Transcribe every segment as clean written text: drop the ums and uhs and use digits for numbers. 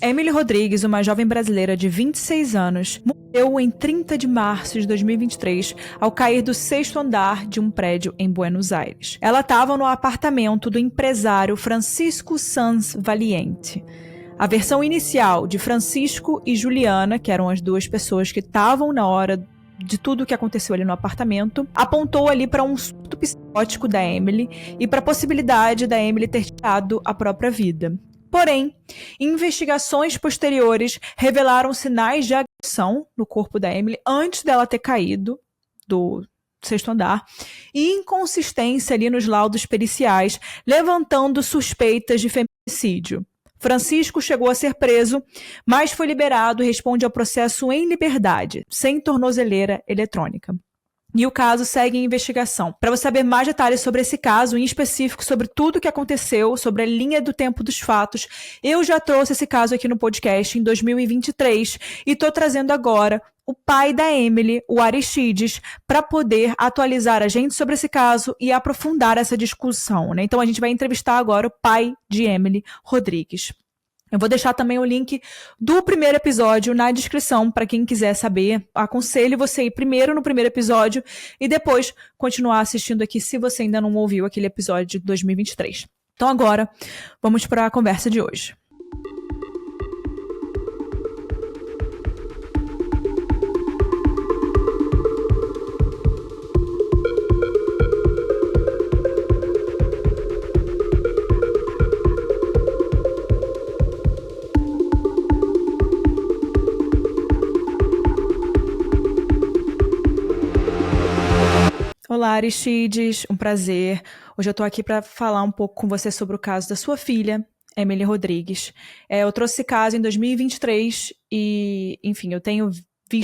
Emily Rodrigues, uma jovem brasileira de 26 anos, morreu em 30 de março de 2023 ao cair do 6º andar de um prédio em Buenos Aires. Ela estava no apartamento do empresário Francisco Sanz Valiente. A versão inicial de Francisco e Juliana, que eram as duas pessoas que estavam na hora de tudo o que aconteceu ali no apartamento, apontou ali para um surto psicótico da Emily e para a possibilidade da Emily ter tirado a própria vida. Porém, investigações posteriores revelaram sinais de agressão no corpo da Emily antes dela ter caído do 6º andar e inconsistência ali nos laudos periciais, levantando suspeitas de feminicídio. Francisco chegou a ser preso, mas foi liberado e responde ao processo em liberdade, sem tornozeleira eletrônica. E o caso segue em investigação. Para você saber mais detalhes sobre esse caso, em específico sobre tudo o que aconteceu, sobre a linha do tempo dos fatos, eu já trouxe esse caso aqui no podcast em 2023 e estou trazendo agora o pai da Emily, o Aristides, para poder atualizar a gente sobre esse caso e aprofundar essa discussão, né? Então a gente vai entrevistar agora o pai de Emily Rodrigues. Eu vou deixar também o link do primeiro episódio na descrição para quem quiser saber. Aconselho você ir primeiro no primeiro episódio e depois continuar assistindo aqui se você ainda não ouviu aquele episódio de 2023. Então agora, vamos para a conversa de hoje. Olá, Aristides, um prazer. Hoje eu tô aqui para falar um pouco com você sobre o caso da sua filha, Emily Rodrigues. Eu trouxe esse caso em 2023 e, enfim, eu tenho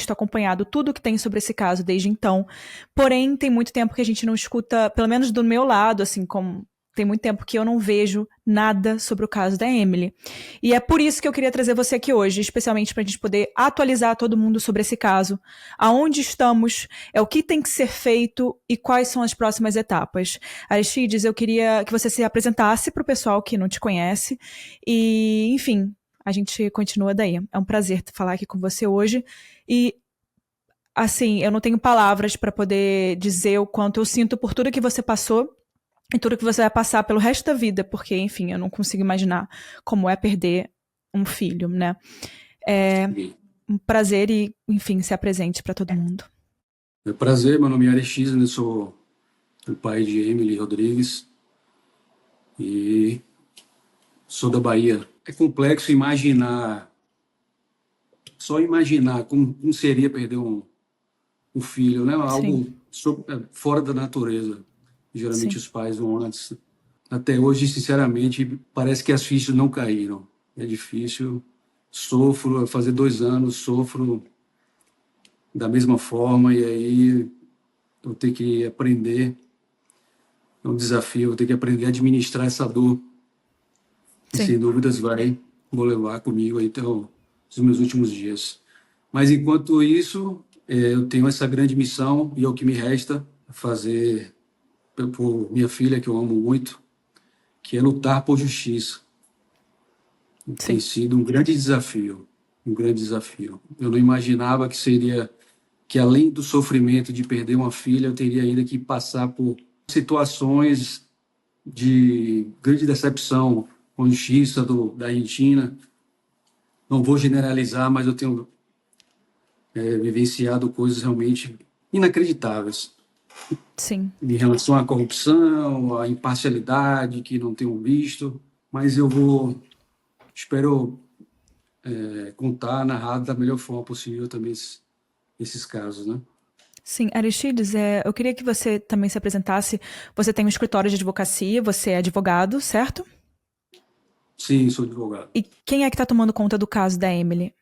acompanhado tudo que tem sobre esse caso desde então. Porém, tem muito tempo que a gente não escuta, pelo menos do meu lado, assim, como tem muito tempo que eu não vejo nada sobre o caso da Emily. E é por isso que eu queria trazer você aqui hoje, especialmente para a gente poder atualizar todo mundo sobre esse caso, aonde estamos, o que tem que ser feito e quais são as próximas etapas. Aristides, eu queria que você se apresentasse para o pessoal que não te conhece e, enfim, a gente continua daí. É um prazer falar aqui com você hoje e, assim, eu não tenho palavras para poder dizer o quanto eu sinto por tudo que você passou e tudo que você vai passar pelo resto da vida, porque, enfim, eu não consigo imaginar como é perder um filho, né? É um prazer e, enfim, se apresente para todo mundo. É um prazer, meu nome é Aristides, eu sou o pai de Emily Rodrigues e sou da Bahia. É complexo imaginar, só imaginar como seria perder um filho, né? Algo fora da natureza. Geralmente Sim. os pais vão antes. Até hoje, sinceramente, parece que as fichas não caíram. É difícil. Sofro, vai fazer 2 anos, sofro da mesma forma, e aí eu tenho que aprender. É um desafio, eu tenho que aprender a administrar essa dor. E sem dúvidas vou levar comigo aí até os meus últimos dias. Mas enquanto isso, eu tenho essa grande missão e é o que me resta fazer por minha filha, que eu amo muito, que é lutar por justiça. Tem sido um grande desafio, um grande desafio. Eu não imaginava que além do sofrimento de perder uma filha, eu teria ainda que passar por situações de grande decepção com a justiça da Argentina. Não vou generalizar, mas eu tenho vivenciado coisas realmente inacreditáveis. Sim. Em relação à corrupção, à imparcialidade que não tenho visto, mas espero contar, narrar da melhor forma possível também esses casos, né? Sim, Aristides, eu queria que você também se apresentasse. Você tem um escritório de advocacia, você é advogado, certo? Sim, sou advogado. E quem é que está tomando conta do caso da Emily?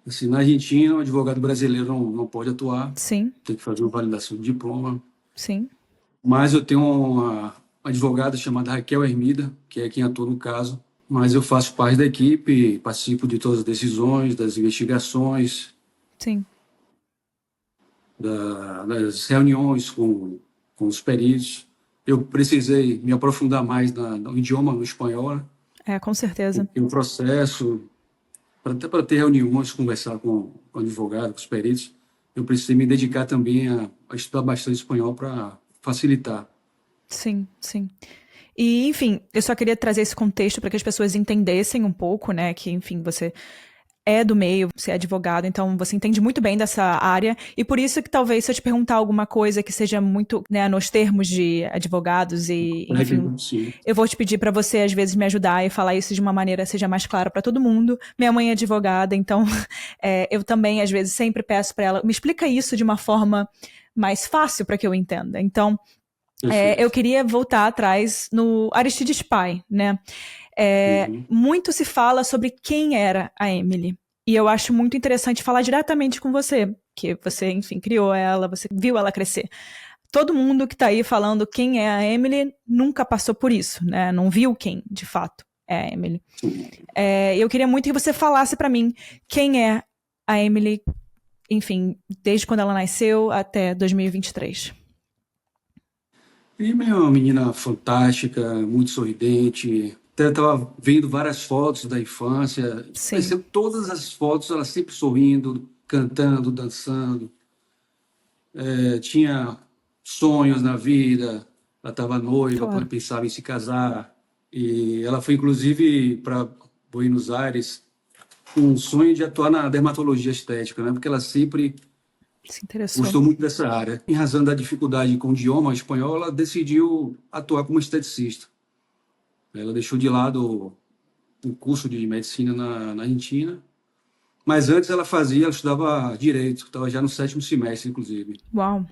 Assim, na Argentina, o advogado brasileiro não pode atuar. Sim. Tem que fazer uma validação de diploma. Sim. Mas eu tenho uma advogada chamada Raquel Hermida, que é quem atua no caso. Mas eu faço parte da equipe, participo de todas as decisões, das investigações. Sim. Das reuniões com os peritos. Eu precisei me aprofundar mais no idioma, no espanhol. com certeza. Porque o processo, até para ter reuniões, conversar com o advogado, com os peritos, eu precisei me dedicar também a estudar bastante espanhol para facilitar. Sim, sim. E, enfim, eu só queria trazer esse contexto para que as pessoas entendessem um pouco, né? Que, enfim, você é do meio, você é advogado, então você entende muito bem dessa área, e por isso que talvez se eu te perguntar alguma coisa que seja muito, né, nos termos de advogados e, enfim, Sim. eu vou te pedir para você às vezes me ajudar e falar isso de uma maneira que seja mais clara para todo mundo. Minha mãe é advogada, então eu também às vezes sempre peço para ela, me explica isso de uma forma mais fácil para que eu entenda. Então, eu queria voltar atrás no Aristides Pai, né? Muito se fala sobre quem era a Emily. E eu acho muito interessante falar diretamente com você, que você, enfim, criou ela, você viu ela crescer. Todo mundo que tá aí falando quem é a Emily nunca passou por isso, né? Não viu quem, de fato, é a Emily. Eu queria muito que você falasse para mim quem é a Emily, enfim, desde quando ela nasceu até 2023. E é uma menina fantástica, muito sorridente. Até estava vendo várias fotos da infância. Sim. Pareceu todas as fotos, ela sempre sorrindo, cantando, dançando. Tinha sonhos na vida. Ela estava noiva, Claro. pensava em se casar. E ela foi, inclusive, para Buenos Aires com um sonho de atuar na dermatologia estética, né? Porque ela sempre Se interessou. gostou muito dessa área. Em razão da dificuldade com o idioma espanhol, ela decidiu atuar como esteticista. Ela deixou de lado o curso de medicina na Argentina, mas antes ela estudava direito, estava já no 7º semestre, inclusive. Uau.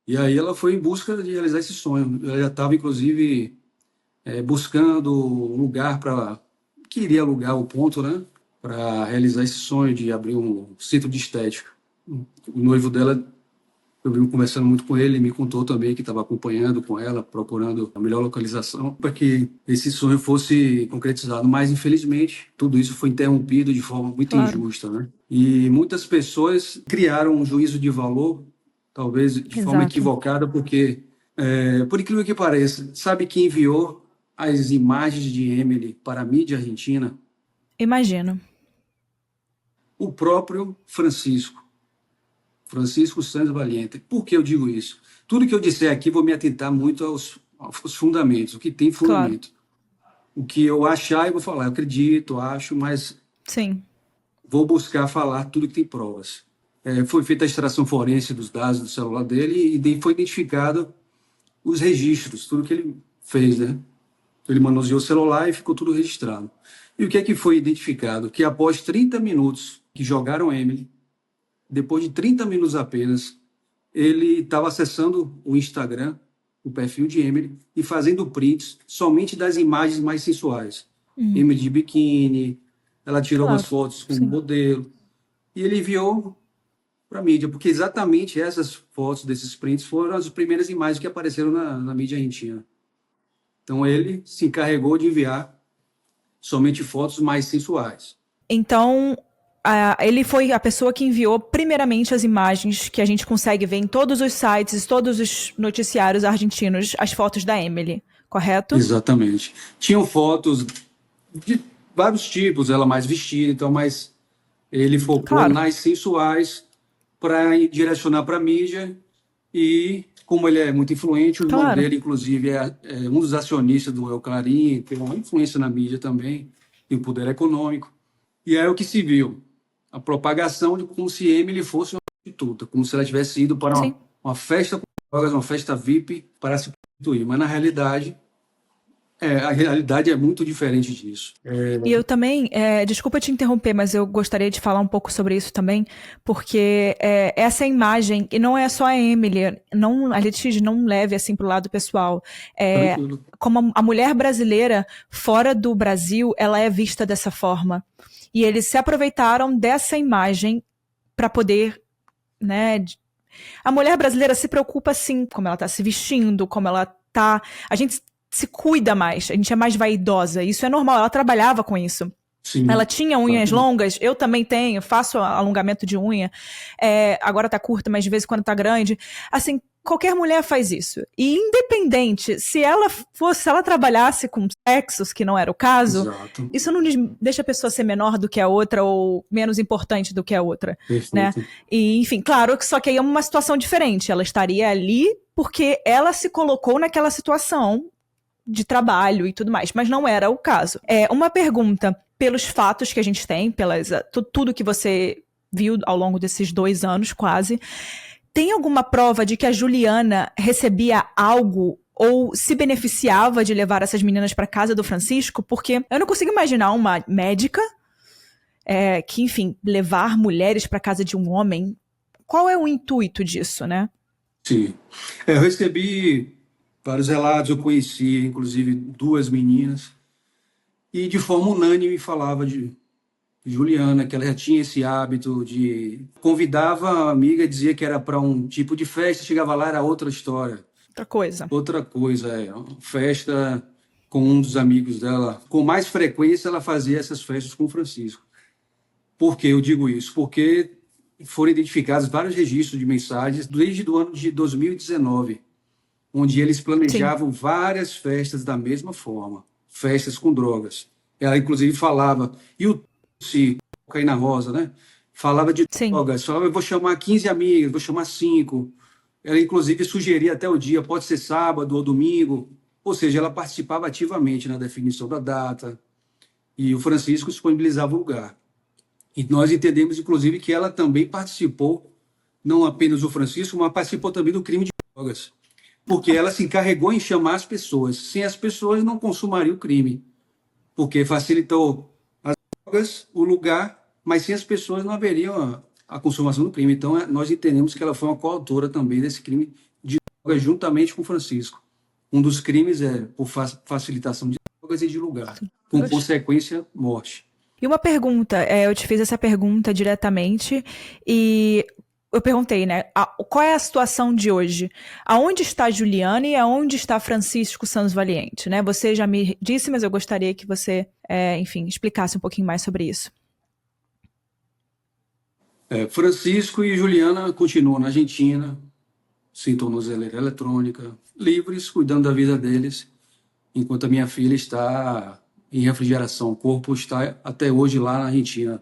E aí ela foi em busca de realizar esse sonho. Ela já estava, inclusive, buscando um lugar para... Queria alugar o ponto, né? Para realizar esse sonho de abrir um centro de estética. O noivo dela, eu vim conversando muito com ele, me contou também que estava acompanhando com ela, procurando a melhor localização para que esse sonho fosse concretizado. Mas, infelizmente, tudo isso foi interrompido de forma muito injusta, né? E muitas pessoas criaram um juízo de valor, talvez de forma equivocada, porque, por incrível que pareça, sabe quem enviou as imagens de Emily para a mídia argentina? Imagino. O próprio Francisco Santos Valiente. Por que eu digo isso? Tudo que eu disser aqui, vou me atentar muito aos fundamentos, o que tem fundamento. Claro. O que eu achar, eu vou falar, eu acredito, acho, mas sim, vou buscar falar tudo que tem provas. Foi feita a extração forense dos dados do celular dele e foi identificado os registros, tudo que ele fez, né? Ele manuseou o celular e ficou tudo registrado. E o que é que foi identificado? Que após 30 minutos que jogaram Emily, depois de 30 minutos apenas, ele estava acessando o Instagram, o perfil de Emily, e fazendo prints somente das imagens mais sensuais. Emily de biquíni, ela tirou umas fotos com o modelo, e ele enviou para a mídia, porque exatamente essas fotos desses prints foram as primeiras imagens que apareceram na mídia argentina. Então ele se encarregou de enviar somente fotos mais sensuais. Então, ele foi a pessoa que enviou primeiramente as imagens que a gente consegue ver em todos os sites, todos os noticiários argentinos, as fotos da Emily, correto? Exatamente. Tinham fotos de vários tipos, ela mais vestida, então, mas ele focou nas sensuais para direcionar para a mídia e, como ele é muito influente, o irmão dele, inclusive, é um dos acionistas do El Clarín, tem uma influência na mídia também, e o poder econômico. E é o que se viu, a propagação de como se Emily fosse uma prostituta, como se ela tivesse ido para uma festa com drogas, uma festa VIP para se prostituir. Mas, na realidade, a realidade é muito diferente disso. E eu também, desculpa te interromper, mas eu gostaria de falar um pouco sobre isso também, porque essa imagem, e não é só a Emily, não, a Letícia não leve assim pro lado pessoal, como a mulher brasileira fora do Brasil, ela é vista dessa forma. E eles se aproveitaram dessa imagem para poder, né? A mulher brasileira se preocupa sim, como ela está se vestindo, como ela tá. A gente se cuida mais, a gente é mais vaidosa. Isso é normal, ela trabalhava com isso. Sim, ela tinha unhas longas, eu também tenho, faço alongamento de unha. Agora tá curta, mas de vez em quando tá grande. Assim, qualquer mulher faz isso. E independente, se ela trabalhasse com sexos, que não era o caso, Exato. isso não deixa a pessoa ser menor do que a outra ou menos importante do que a outra, né? Perfeito. E, enfim, claro que só que aí é uma situação diferente. Ela estaria ali porque ela se colocou naquela situação de trabalho e tudo mais, mas não era o caso. Uma pergunta, pelos fatos que a gente tem, tudo que você viu ao longo desses 2 anos quase, tem alguma prova de que a Juliana recebia algo ou se beneficiava de levar essas meninas para casa do Francisco? Porque eu não consigo imaginar uma médica que, enfim, levar mulheres para casa de um homem. Qual é o intuito disso, né? Sim. Eu recebi vários relatos, eu conheci, inclusive, 2 meninas, e de forma unânime falava de Juliana, que ela já tinha esse hábito de convidava a amiga, dizia que era para um tipo de festa, chegava lá, era outra história. Outra coisa. Outra coisa, uma festa com um dos amigos dela. Com mais frequência, ela fazia essas festas com o Francisco. Por que eu digo isso? Porque foram identificados vários registros de mensagens desde o ano de 2019, onde eles planejavam várias festas da mesma forma, festas com drogas. Ela, inclusive, falava, e o cocaína rosa, né? Falava de drogas, só eu vou chamar 15 amigas, vou chamar 5. Ela, inclusive, sugeria até o dia, pode ser sábado ou domingo, ou seja, ela participava ativamente na definição da data, e o Francisco disponibilizava o lugar. E nós entendemos, inclusive, que ela também participou, não apenas o Francisco, mas participou também do crime de drogas. Porque ela se encarregou em chamar as pessoas. Sem as pessoas, não consumaria o crime. Porque facilitou as drogas, o lugar, mas sem as pessoas não haveria a consumação do crime. Então, nós entendemos que ela foi uma coautora também desse crime de drogas, juntamente com o Francisco. Um dos crimes é por facilitação de drogas e de lugar, com consequência, morte. E uma pergunta, eu te fiz essa pergunta diretamente e eu perguntei, né, qual é a situação de hoje? Aonde está a Juliana e aonde está Francisco Santos Valiente, né? Você já me disse, mas eu gostaria que você, enfim, explicasse um pouquinho mais sobre isso. Francisco e Juliana continuam na Argentina, sem tornozeleira eletrônica, livres, cuidando da vida deles, enquanto a minha filha está em refrigeração. O corpo está até hoje lá na Argentina.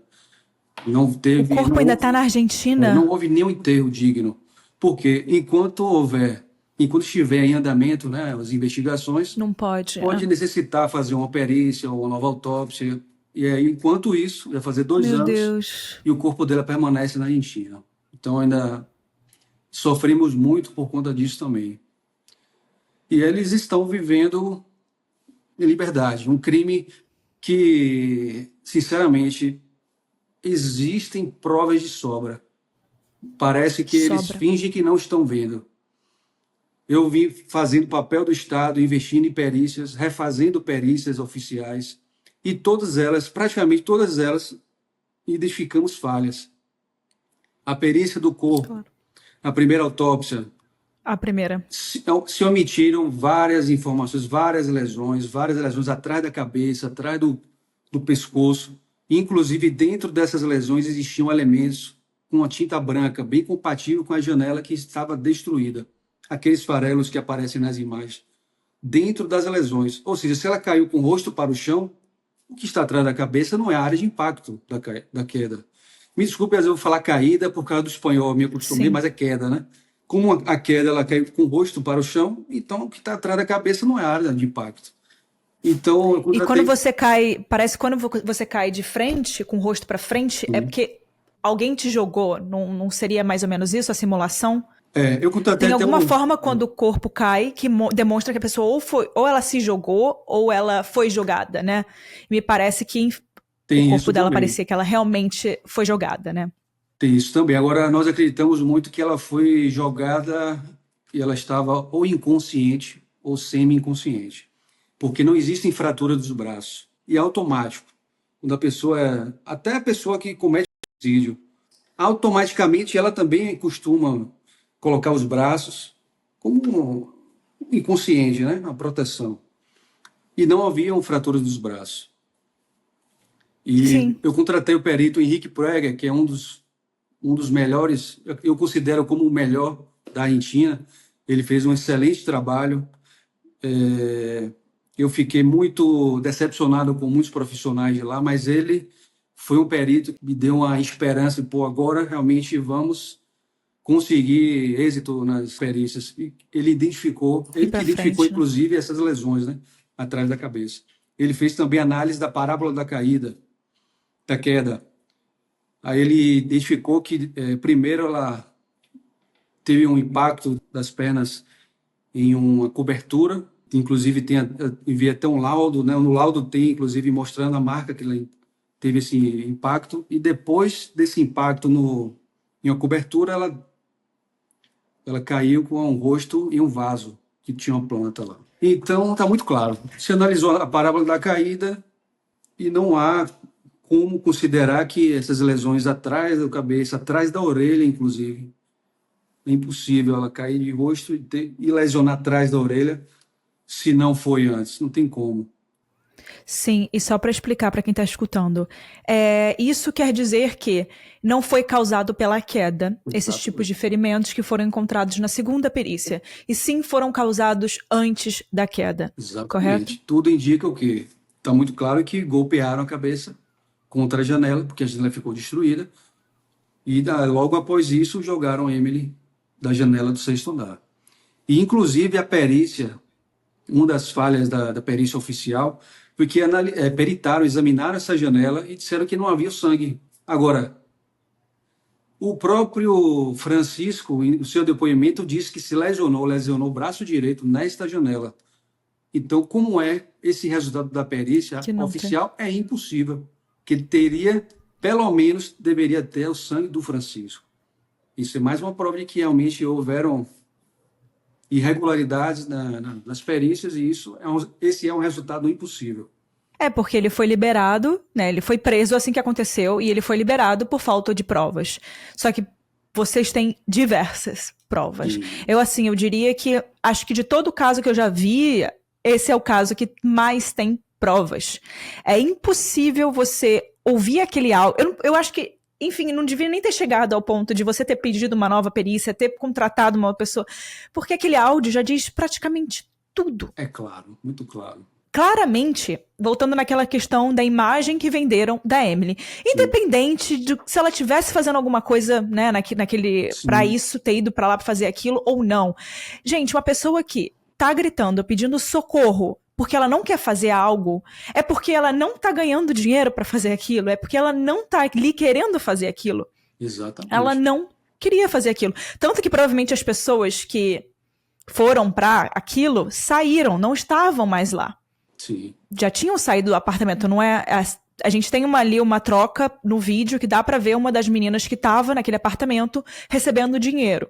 Não teve, o corpo ainda está na Argentina? Não houve nenhum enterro digno. Porque enquanto estiver em andamento, né, as investigações, não pode necessitar fazer uma perícia ou uma nova autópsia. E aí, enquanto isso, vai fazer 2 anos Deus. E o corpo dela permanece na Argentina. Então ainda sofremos muito por conta disso também. E eles estão vivendo em liberdade. Um crime que, sinceramente, existem provas de sobra. Parece que eles fingem que não estão vendo. Eu vim fazendo papel do Estado, investindo em perícias, refazendo perícias oficiais, e todas elas, praticamente todas elas, identificamos falhas. A perícia do corpo, a primeira autópsia, a primeira, se omitiram várias informações, várias lesões atrás da cabeça, atrás do pescoço. Inclusive, dentro dessas lesões existiam elementos com uma tinta branca, bem compatível com a janela que estava destruída. Aqueles farelos que aparecem nas imagens. Dentro das lesões. Ou seja, se ela caiu com o rosto para o chão, o que está atrás da cabeça não é a área de impacto da queda. Me desculpe, às vezes eu vou falar caída por causa do espanhol, me acostumei, mas é queda, né? Como a queda ela caiu com o rosto para o chão, então o que está atrás da cabeça não é a área de impacto. Então, e quando você cai, parece que quando você cai de frente, com o rosto para frente, é porque alguém te jogou, não seria mais ou menos isso, a simulação? Eu contratei. Tem alguma forma quando o corpo cai que demonstra que a pessoa ou ela se jogou ou ela foi jogada, né? Me parece que o corpo dela parecia que ela realmente foi jogada, né? Tem isso também. Agora, nós acreditamos muito que ela foi jogada e ela estava ou inconsciente ou semi-inconsciente. Porque não existem fraturas dos braços. E é automático. Quando a pessoa até a pessoa que comete suicídio, automaticamente ela também costuma colocar os braços como inconsciente, né? A proteção. E não haviam fraturas dos braços. E sim, eu contratei o perito Henrique Prager, que é um dos melhores, eu considero como o melhor da Argentina, Ele fez um excelente trabalho. É, eu fiquei muito decepcionado com muitos profissionais de lá, mas ele foi um perito que me deu uma esperança, pô, agora realmente vamos conseguir êxito nas perícias. E Ir ele que pra identificou frente, né? inclusive essas lesões, né, atrás da cabeça. Ele fez também análise da parábola da queda. Aí ele identificou que primeiro ela teve um impacto das pernas em uma cobertura, inclusive envia até um laudo, né? No laudo tem inclusive mostrando a marca que ela teve esse impacto, e depois desse impacto em uma cobertura, ela caiu com um rosto em um vaso que tinha uma planta lá. Então está muito claro. Se analisou a parábola da caída e não há como considerar que essas lesões atrás da cabeça, atrás da orelha, inclusive, é impossível ela cair de rosto e lesionar atrás da orelha se não foi antes. Não tem como. Sim, e só para explicar para quem está escutando, isso quer dizer que não foi causado pela queda, esses tipos de Exatamente. ferimentos que foram encontrados na segunda perícia, e sim foram causados antes da queda, correto? Exatamente. Tudo indica o quê? Está muito claro que golpearam a cabeça contra a janela, porque a janela ficou destruída, e logo após isso jogaram Emily da janela do sexto andar. E, inclusive, a perícia, uma das falhas da perícia oficial, foi que peritaram, examinaram essa janela e disseram que não havia sangue. Agora, o próprio Francisco, no seu depoimento, disse que se lesionou o braço direito nesta janela. Então, como é esse resultado da perícia Que não tem. oficial? É impossível, que ele teria, pelo menos, deveria ter o sangue do Francisco. Isso é mais uma prova de que realmente houveram irregularidades nas perícias, e esse é um resultado impossível. É porque ele foi liberado, né? Ele foi preso assim que aconteceu e ele foi liberado por falta de provas. Só que vocês têm diversas provas. E, Eu diria que acho que de todo caso que eu já vi, esse é o caso que mais tem provas. É impossível você ouvir aquele áudio. Eu acho que, enfim, não devia nem ter chegado ao ponto de você ter pedido uma nova perícia, ter contratado uma pessoa, porque aquele áudio já diz praticamente tudo. é claro, muito claro. Claramente, voltando naquela questão da imagem que venderam da Emily. Sim, Independente de se ela tivesse fazendo alguma coisa, né, pra sim, isso, ter ido pra lá pra fazer aquilo ou não. Gente, uma pessoa que tá gritando, pedindo socorro, porque ela não quer fazer algo, é porque ela não tá ganhando dinheiro pra fazer aquilo, é porque ela não tá ali querendo fazer aquilo. Ela exatamente. não queria fazer aquilo. Tanto que provavelmente as pessoas que foram pra aquilo saíram, não estavam mais lá, Sim. já tinham saído do apartamento, não é? A gente tem ali uma troca no vídeo que dá pra ver uma das meninas que tava naquele apartamento recebendo dinheiro.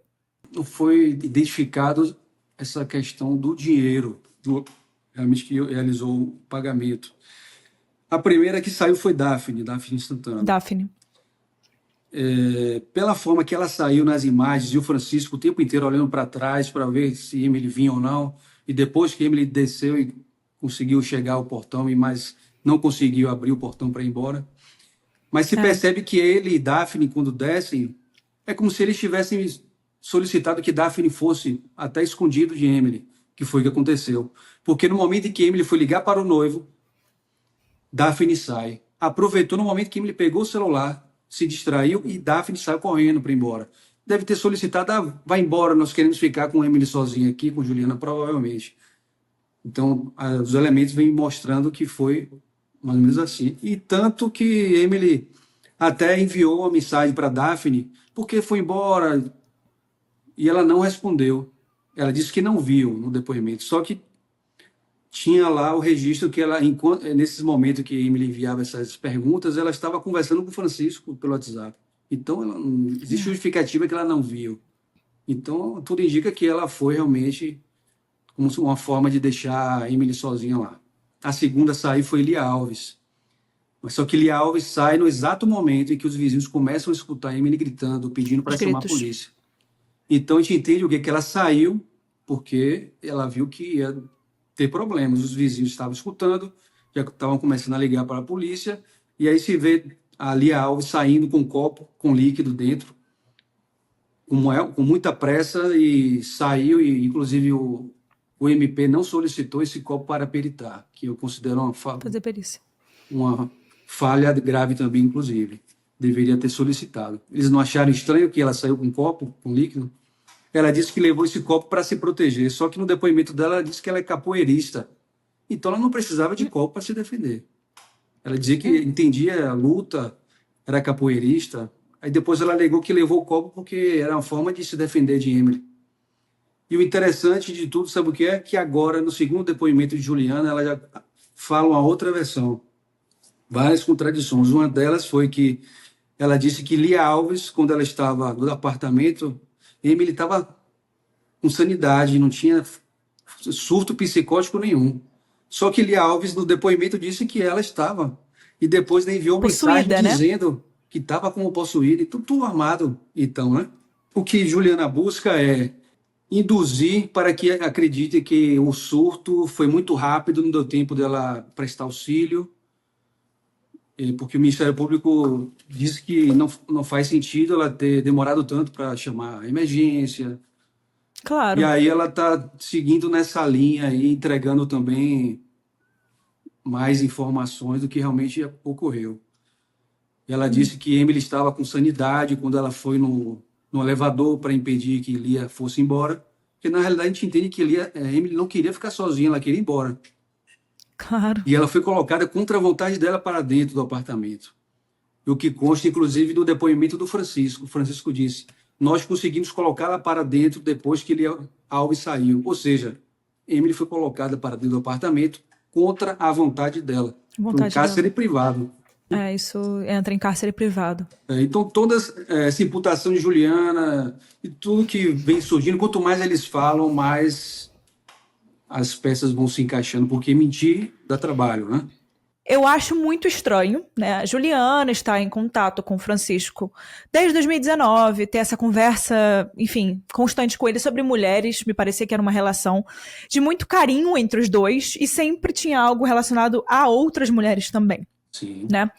Não foi identificado essa questão do dinheiro, realmente que realizou o pagamento. A primeira que saiu foi Daphne Santana. Daphne. Pela forma que ela saiu nas imagens, e o Francisco o tempo inteiro olhando para trás para ver se Emily vinha ou não, e depois que Emily desceu e conseguiu chegar ao portão, mas não conseguiu abrir o portão para ir embora. Mas se É. percebe que ele e Daphne, quando descem, é como se eles tivessem solicitado que Daphne fosse até escondido de Emily, que foi o que aconteceu. Porque no momento em que Emily foi ligar para o noivo, Daphne sai. Aproveitou no momento que Emily pegou o celular, se distraiu e Daphne saiu correndo para ir embora. Deve ter solicitado, vai embora, nós queremos ficar com Emily sozinha aqui, com Juliana, provavelmente. Então, os elementos vêm mostrando que foi mais ou menos assim. E tanto que Emily até enviou uma mensagem para Daphne, porque foi embora, e ela não respondeu. Ela disse que não viu no depoimento, só que tinha lá o registro que ela, nesses momentos que Emily enviava essas perguntas, ela estava conversando com o Francisco pelo WhatsApp. Então, não existe justificativa que ela não viu. Então, tudo indica que ela foi realmente como uma forma de deixar a Emily sozinha lá. A segunda a sair foi Lia Alves. Mas só que Lia Alves sai no exato momento em que os vizinhos começam a escutar a Emily gritando, pedindo Os para chamar a gritos. polícia. Então a gente entende o que que ela saiu, porque ela viu que ia ter problemas. Os vizinhos estavam escutando, já estavam começando a ligar para a polícia, e aí se vê a Lia Alves saindo com um copo com líquido dentro, com muita pressa e saiu, e inclusive o MP não solicitou esse copo para peritar, que eu considero Fazer perícia. uma falha grave também, inclusive. Deveria ter solicitado. Eles não acharam estranho que ela saiu com um copo, com líquido? Ela disse que levou esse copo para se proteger, só que no depoimento dela ela disse que ela é capoeirista. Então ela não precisava de copo para se defender. Ela dizia que entendia a luta, era capoeirista. Aí depois ela alegou que levou o copo porque era uma forma de se defender de Emily. E o interessante de tudo, sabe o que é? Que agora, no segundo depoimento de Juliana, ela já fala uma outra versão. Várias contradições. Uma delas foi que ela disse que Lia Alves, quando ela estava no apartamento, Emily estava com sanidade, não tinha surto psicótico nenhum. Só que Lia Alves, no depoimento, disse que ela estava. E depois enviou mensagem Possuída, né? dizendo que estava como possuída, e tudo armado. Então, né? O que Juliana busca é induzir para que acredite que o surto foi muito rápido, não deu tempo dela prestar auxílio, porque o Ministério Público disse que não faz sentido ela ter demorado tanto para chamar a emergência. E Claro. aí ela está seguindo nessa linha e entregando também mais informações do que realmente ocorreu. Ela disse que Emily estava com sanidade quando ela foi no elevador para impedir que Lia fosse embora, porque na realidade a gente entende que Emily não queria ficar sozinha, ela queria ir embora. Claro. E ela foi colocada contra a vontade dela para dentro do apartamento. O que consta, inclusive, do depoimento do Francisco. O Francisco disse: nós conseguimos colocá-la para dentro depois que Lia Alves saiu. Ou seja, Emily foi colocada para dentro do apartamento contra a vontade dela. Um cárcere privado. Isso entra em cárcere privado. Então, toda essa imputação de Juliana e tudo que vem surgindo, quanto mais eles falam, mais as peças vão se encaixando, porque mentir dá trabalho, né? Eu acho muito estranho, né? A Juliana está em contato com o Francisco desde 2019, ter essa conversa, enfim, constante com ele sobre mulheres. Me parecia que era uma relação de muito carinho entre os dois e sempre tinha algo relacionado a outras mulheres também. Sim. Né?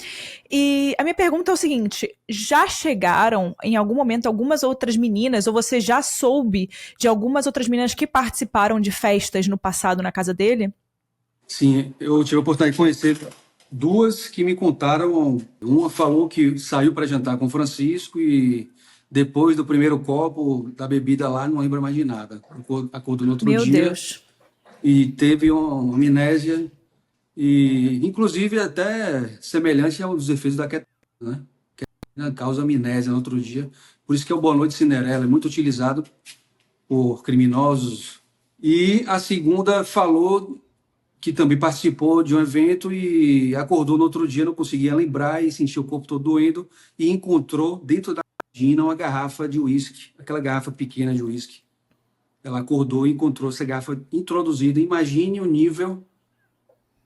E a minha pergunta é o seguinte: já chegaram em algum momento algumas outras meninas, ou você já soube de algumas outras meninas que participaram de festas no passado na casa dele? Sim, eu tive a oportunidade de conhecer duas que me contaram. Uma falou que saiu para jantar com o Francisco e depois do primeiro copo da bebida lá não lembra mais de nada. Acordou no outro dia. Meu Deus. E teve uma amnésia. E, inclusive, até semelhante aos efeitos da ketamina, né? Que causa amnésia no outro dia. Por isso que é o Boa Noite Cinderela, é muito utilizado por criminosos. E a segunda falou que também participou de um evento e acordou no outro dia, não conseguia lembrar e sentiu o corpo todo doendo e encontrou dentro da vagina uma garrafa de uísque, aquela garrafa pequena de uísque. Ela acordou e encontrou essa garrafa introduzida. Imagine o nível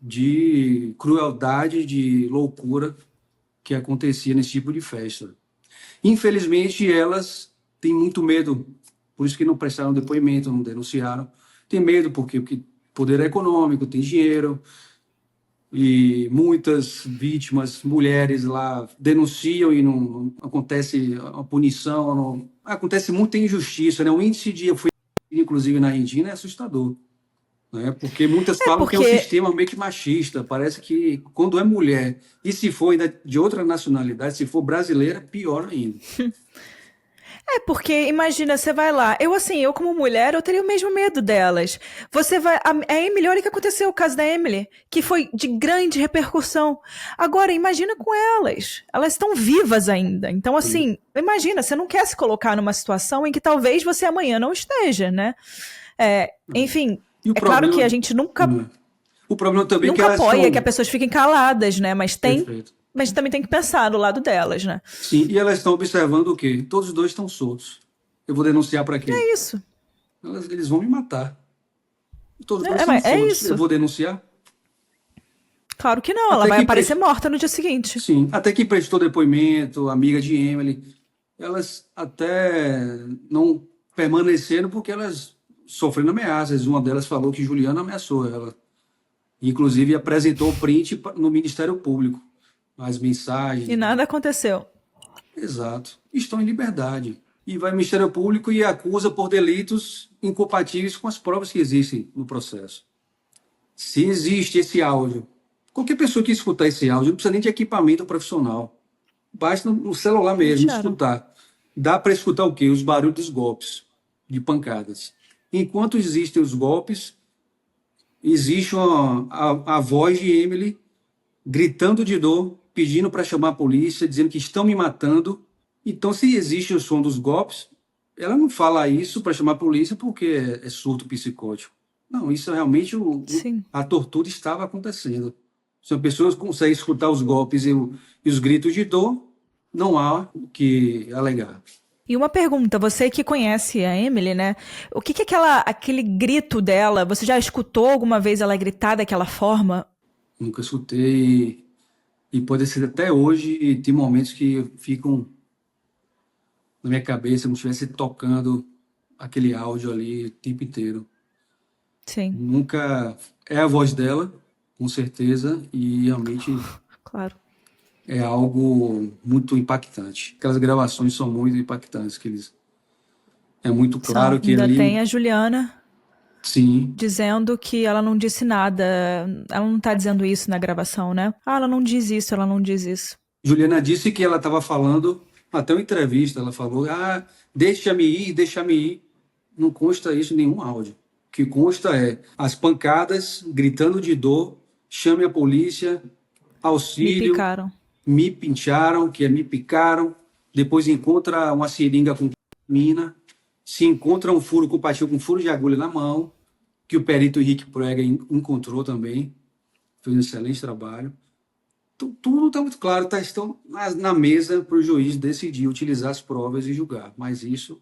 de crueldade, de loucura que acontecia nesse tipo de festa. Infelizmente, elas têm muito medo, por isso que não prestaram depoimento, não denunciaram. Tem medo porque poder econômico, tem dinheiro, e muitas vítimas, mulheres lá, denunciam e não acontece a punição, acontece muita injustiça, né? O índice de, inclusive na Argentina, é assustador. Né? Porque muitas falam que é um sistema meio que machista. Parece que quando é mulher, e se for ainda de outra nacionalidade, se for brasileira, pior ainda. Porque, imagina, você vai lá. Eu como mulher, eu teria o mesmo medo delas. Você vai. A Emily, olha o que aconteceu, o caso da Emily, que foi de grande repercussão. Agora, imagina com elas. Elas estão vivas ainda. Então, assim, imagina, você não quer se colocar numa situação em que talvez você amanhã não esteja, né? Enfim. Claro que a gente nunca. O problema também nunca apoia que as pessoas fiquem caladas, né? Mas Perfeito. Mas também tem que pensar do lado delas, né? Sim, e elas estão observando o quê? Todos os dois estão soltos. Eu vou denunciar para quem? É isso. Eles vão me matar. Todos os dois estão soltos. Isso. Eu vou denunciar? Claro que não, ela vai aparecer morta no dia seguinte. Sim, até que prestou depoimento, amiga de Emily, elas até não permaneceram porque elas sofrendo ameaças. Uma delas falou que Juliana ameaçou ela. Inclusive apresentou o print no Ministério Público, as mensagens. E nada aconteceu. Exato. Estão em liberdade. e vai ao Ministério Público e acusa por delitos incompatíveis com as provas que existem no processo. Se existe esse áudio, qualquer pessoa que escutar esse áudio não precisa nem de equipamento profissional. Basta no celular mesmo Acharam. escutar. Dá para escutar o quê? Os barulhos dos golpes, de pancadas. Enquanto existem os golpes, existe a voz de Emily gritando de dor, pedindo para chamar a polícia, dizendo que estão me matando. Então, se existe o som dos golpes, ela não fala isso para chamar a polícia porque é surto psicótico. Não, isso realmente Sim. a tortura estava acontecendo. Se a pessoa consegue escutar os golpes e os gritos de dor, não há o que alegar. E uma pergunta, você que conhece a Emily, né? O que que aquele grito dela, você já escutou alguma vez ela gritar daquela forma? Nunca escutei e pode ser até hoje, tem momentos que ficam na minha cabeça como se estivesse tocando aquele áudio ali o tempo inteiro. Sim, Nunca é a voz dela, com certeza, e realmente claro. é algo muito impactante. Aquelas gravações são muito impactantes, é muito São. claro que Ainda tem ali, a Juliana sim, dizendo que ela não disse nada. Ela não tá dizendo isso na gravação, né? Ah, ela não diz isso, ela não diz isso. Juliana disse que ela estava falando, até uma entrevista, ela falou, deixa-me ir, deixa-me ir. Não consta isso em nenhum áudio. O que consta é as pancadas, gritando de dor, chame a polícia, Me auxílio, picaram. me pincharam, que é me picaram, depois encontra uma seringa com mina, se encontra um furo compatível com furo de agulha na mão, que o perito Henrique Proega encontrou também, fez um excelente trabalho. Tudo está muito claro, estão na mesa para o juiz decidir, utilizar as provas e julgar, mas isso,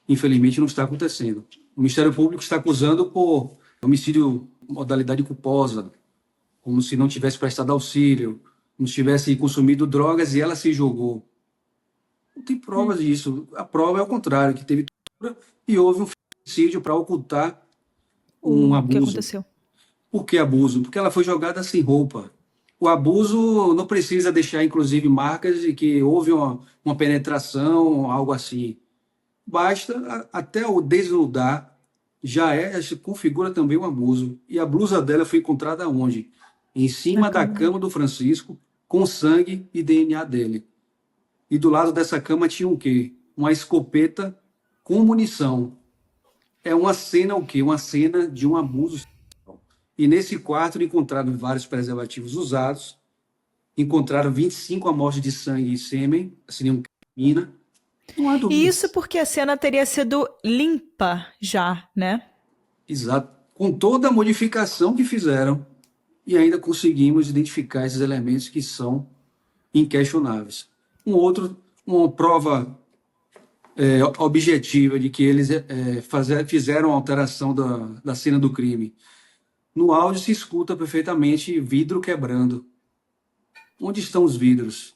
infelizmente, não está acontecendo. O Ministério Público está acusando por homicídio modalidade culposa, como se não tivesse prestado auxílio, como se tivesse consumido drogas e ela se jogou. Não tem provas disso. A prova é o contrário, que teve tortura e houve um feminicídio para ocultar um O que abuso. aconteceu? Por que abuso? Porque ela foi jogada sem roupa. O abuso não precisa deixar, inclusive, marcas de que houve uma penetração, algo assim. Basta até o desnudar, já configura também um abuso. E a blusa dela foi encontrada onde? Em cima Na da cama cama dele. do Francisco, com sangue e DNA dele. E do lado dessa cama tinha o quê? Uma escopeta com munição. É uma cena o quê? Uma cena de um abuso. E nesse quarto encontraram vários preservativos usados, encontraram 25 amostras de sangue e sêmen, assim, mina. Não há E dúvida. isso porque a cena teria sido limpa já, né? Exato. Com toda a modificação que fizeram, e ainda conseguimos identificar esses elementos que são inquestionáveis. Uma prova objetiva de que eles fizeram a alteração da cena do crime. No áudio se escuta perfeitamente vidro quebrando. Onde estão os vidros?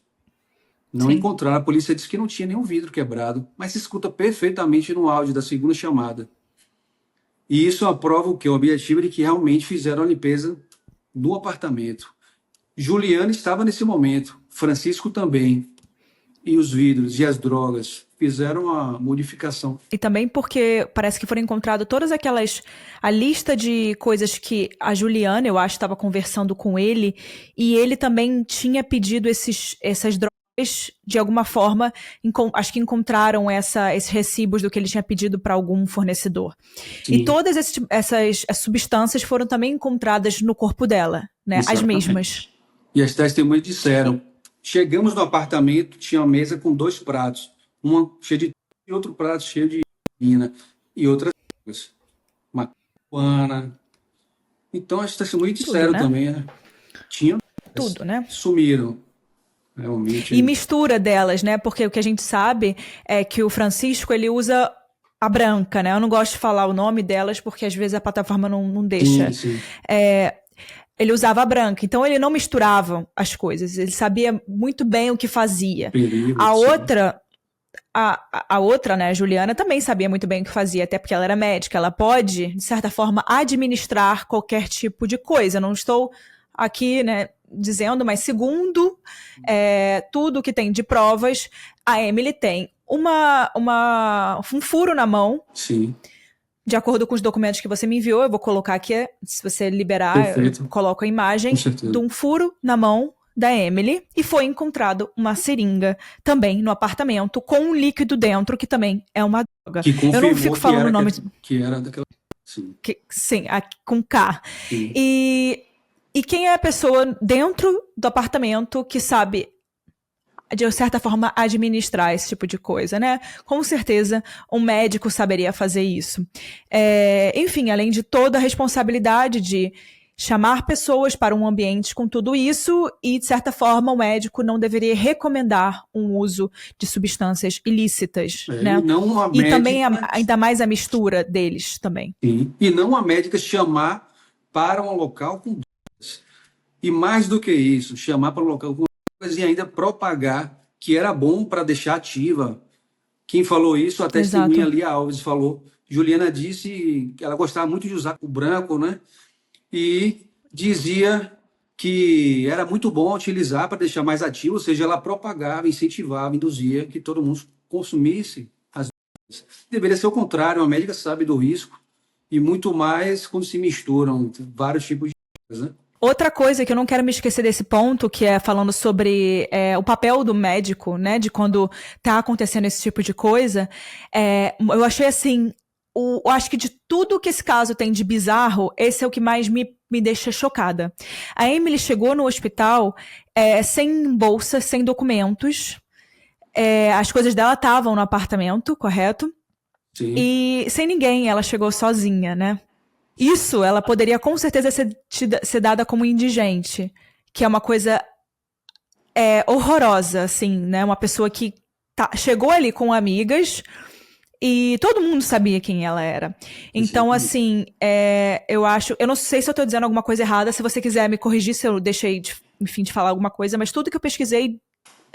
Não Sim. encontraram. A polícia disse que não tinha nenhum vidro quebrado, mas se escuta perfeitamente no áudio da segunda chamada. E isso é uma prova o quê? Objetiva de que realmente fizeram a limpeza do apartamento. Juliana estava nesse momento, Francisco também. E os vidros e as drogas fizeram a modificação. E também porque parece que foram encontradas todas aquelas. A lista de coisas que a Juliana, eu acho, estava conversando com ele, e ele também tinha pedido essas drogas, de alguma forma, acho que encontraram esses recibos do que ele tinha pedido para algum fornecedor. Sim. E todas essas substâncias foram também encontradas no corpo dela, né? As Exatamente. mesmas. E as testemunhas disseram: chegamos no apartamento, tinha uma mesa com 2 pratos, uma cheia de e outro prato cheio de mina e outras coisas. Marihuana. Então as testemunhas disseram né? também, né? Tinham Tudo, né? sumiram. Realmente. E mistura delas, né? Porque o que a gente sabe é que o Francisco, ele usa a branca, né? Eu não gosto de falar o nome delas porque às vezes a plataforma não deixa. Sim. Ele usava a branca, então ele não misturava as coisas, ele sabia muito bem o que fazia. Perigo, a sim. outra, a outra, né, a Juliana, também sabia muito bem o que fazia, até porque ela era médica, ela pode, de certa forma, administrar qualquer tipo de coisa. Eu não estou aqui, né, dizendo, mas segundo tudo que tem de provas, a Emily tem um furo na mão. Sim. De acordo com os documentos que você me enviou, eu vou colocar aqui, se você liberar, Perfeito. eu coloco a imagem de um furo na mão da Emily, e foi encontrado uma seringa também no apartamento com um líquido dentro, que também é uma droga. Que confirmou eu não fico falando o nome que era daquela... Sim. Sim, com K. Sim. E quem é a pessoa dentro do apartamento que sabe, de certa forma, administrar esse tipo de coisa, né? Com certeza, um médico saberia fazer isso. Enfim, além de toda a responsabilidade de chamar pessoas para um ambiente com tudo isso, e, de certa forma, o médico não deveria recomendar um uso de substâncias ilícitas, né? E também, ainda mais a mistura deles também. Sim. E não a médica chamar para um local com drogas. E mais do que isso, chamar para um local com drogas e ainda propagar que era bom para deixar ativa. Quem falou isso, a testemunha Lia Alves falou. Juliana disse que ela gostava muito de usar o branco, né? E dizia que era muito bom utilizar para deixar mais ativo, ou seja, ela propagava, incentivava, induzia que todo mundo consumisse as drogas. Deveria ser o contrário, a médica sabe do risco, e muito mais quando se misturam vários tipos de drogas, né? Outra coisa que eu não quero me esquecer desse ponto, que é falando sobre o papel do médico, né, de quando tá acontecendo esse tipo de coisa, eu achei assim, eu acho que de tudo que esse caso tem de bizarro, esse é o que mais me deixa chocada. A Emily chegou no hospital sem bolsa, sem documentos, as coisas dela estavam no apartamento, correto? Sim. E sem ninguém, ela chegou sozinha, né? Isso, ela poderia com certeza ser dada como indigente, que é uma coisa horrorosa, assim, né? Uma pessoa que chegou ali com amigas e todo mundo sabia quem ela era. Então, assim, eu não sei se eu tô dizendo alguma coisa errada, se você quiser me corrigir, se eu deixei, de falar alguma coisa, mas tudo que eu pesquisei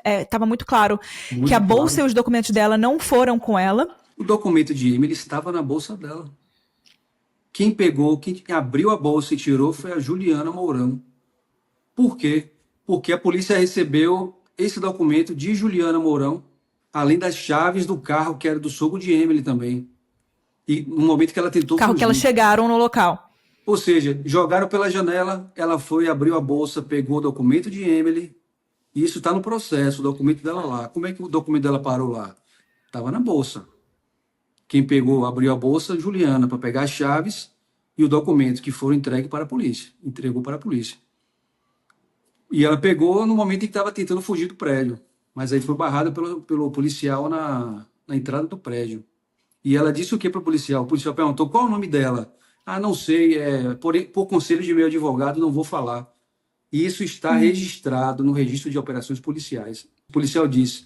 estava muito claro que a bolsa e os documentos dela não foram com ela. O documento de Emily estava na bolsa dela. Quem abriu a bolsa e tirou foi a Juliana Mourão. Por quê? Porque a polícia recebeu esse documento de Juliana Mourão, além das chaves do carro que era do sogro de Emily também. E no momento que ela tentou fugir. Que elas chegaram no local. Ou seja, jogaram pela janela, ela foi, abriu a bolsa, pegou o documento de Emily, e isso está no processo, o documento dela lá. Como é que o documento dela parou lá? Estava na bolsa. Quem pegou, abriu a bolsa, Juliana, para pegar as chaves e o documento que foram entregues para a polícia. Entregou para a polícia. E ela pegou no momento em que estava tentando fugir do prédio. Mas aí foi barrada pelo policial na entrada do prédio. E ela disse o que para o policial? O policial perguntou qual é o nome dela. Ah, não sei, por conselho de meu advogado, não vou falar. E isso está registrado no registro de operações policiais. O policial disse,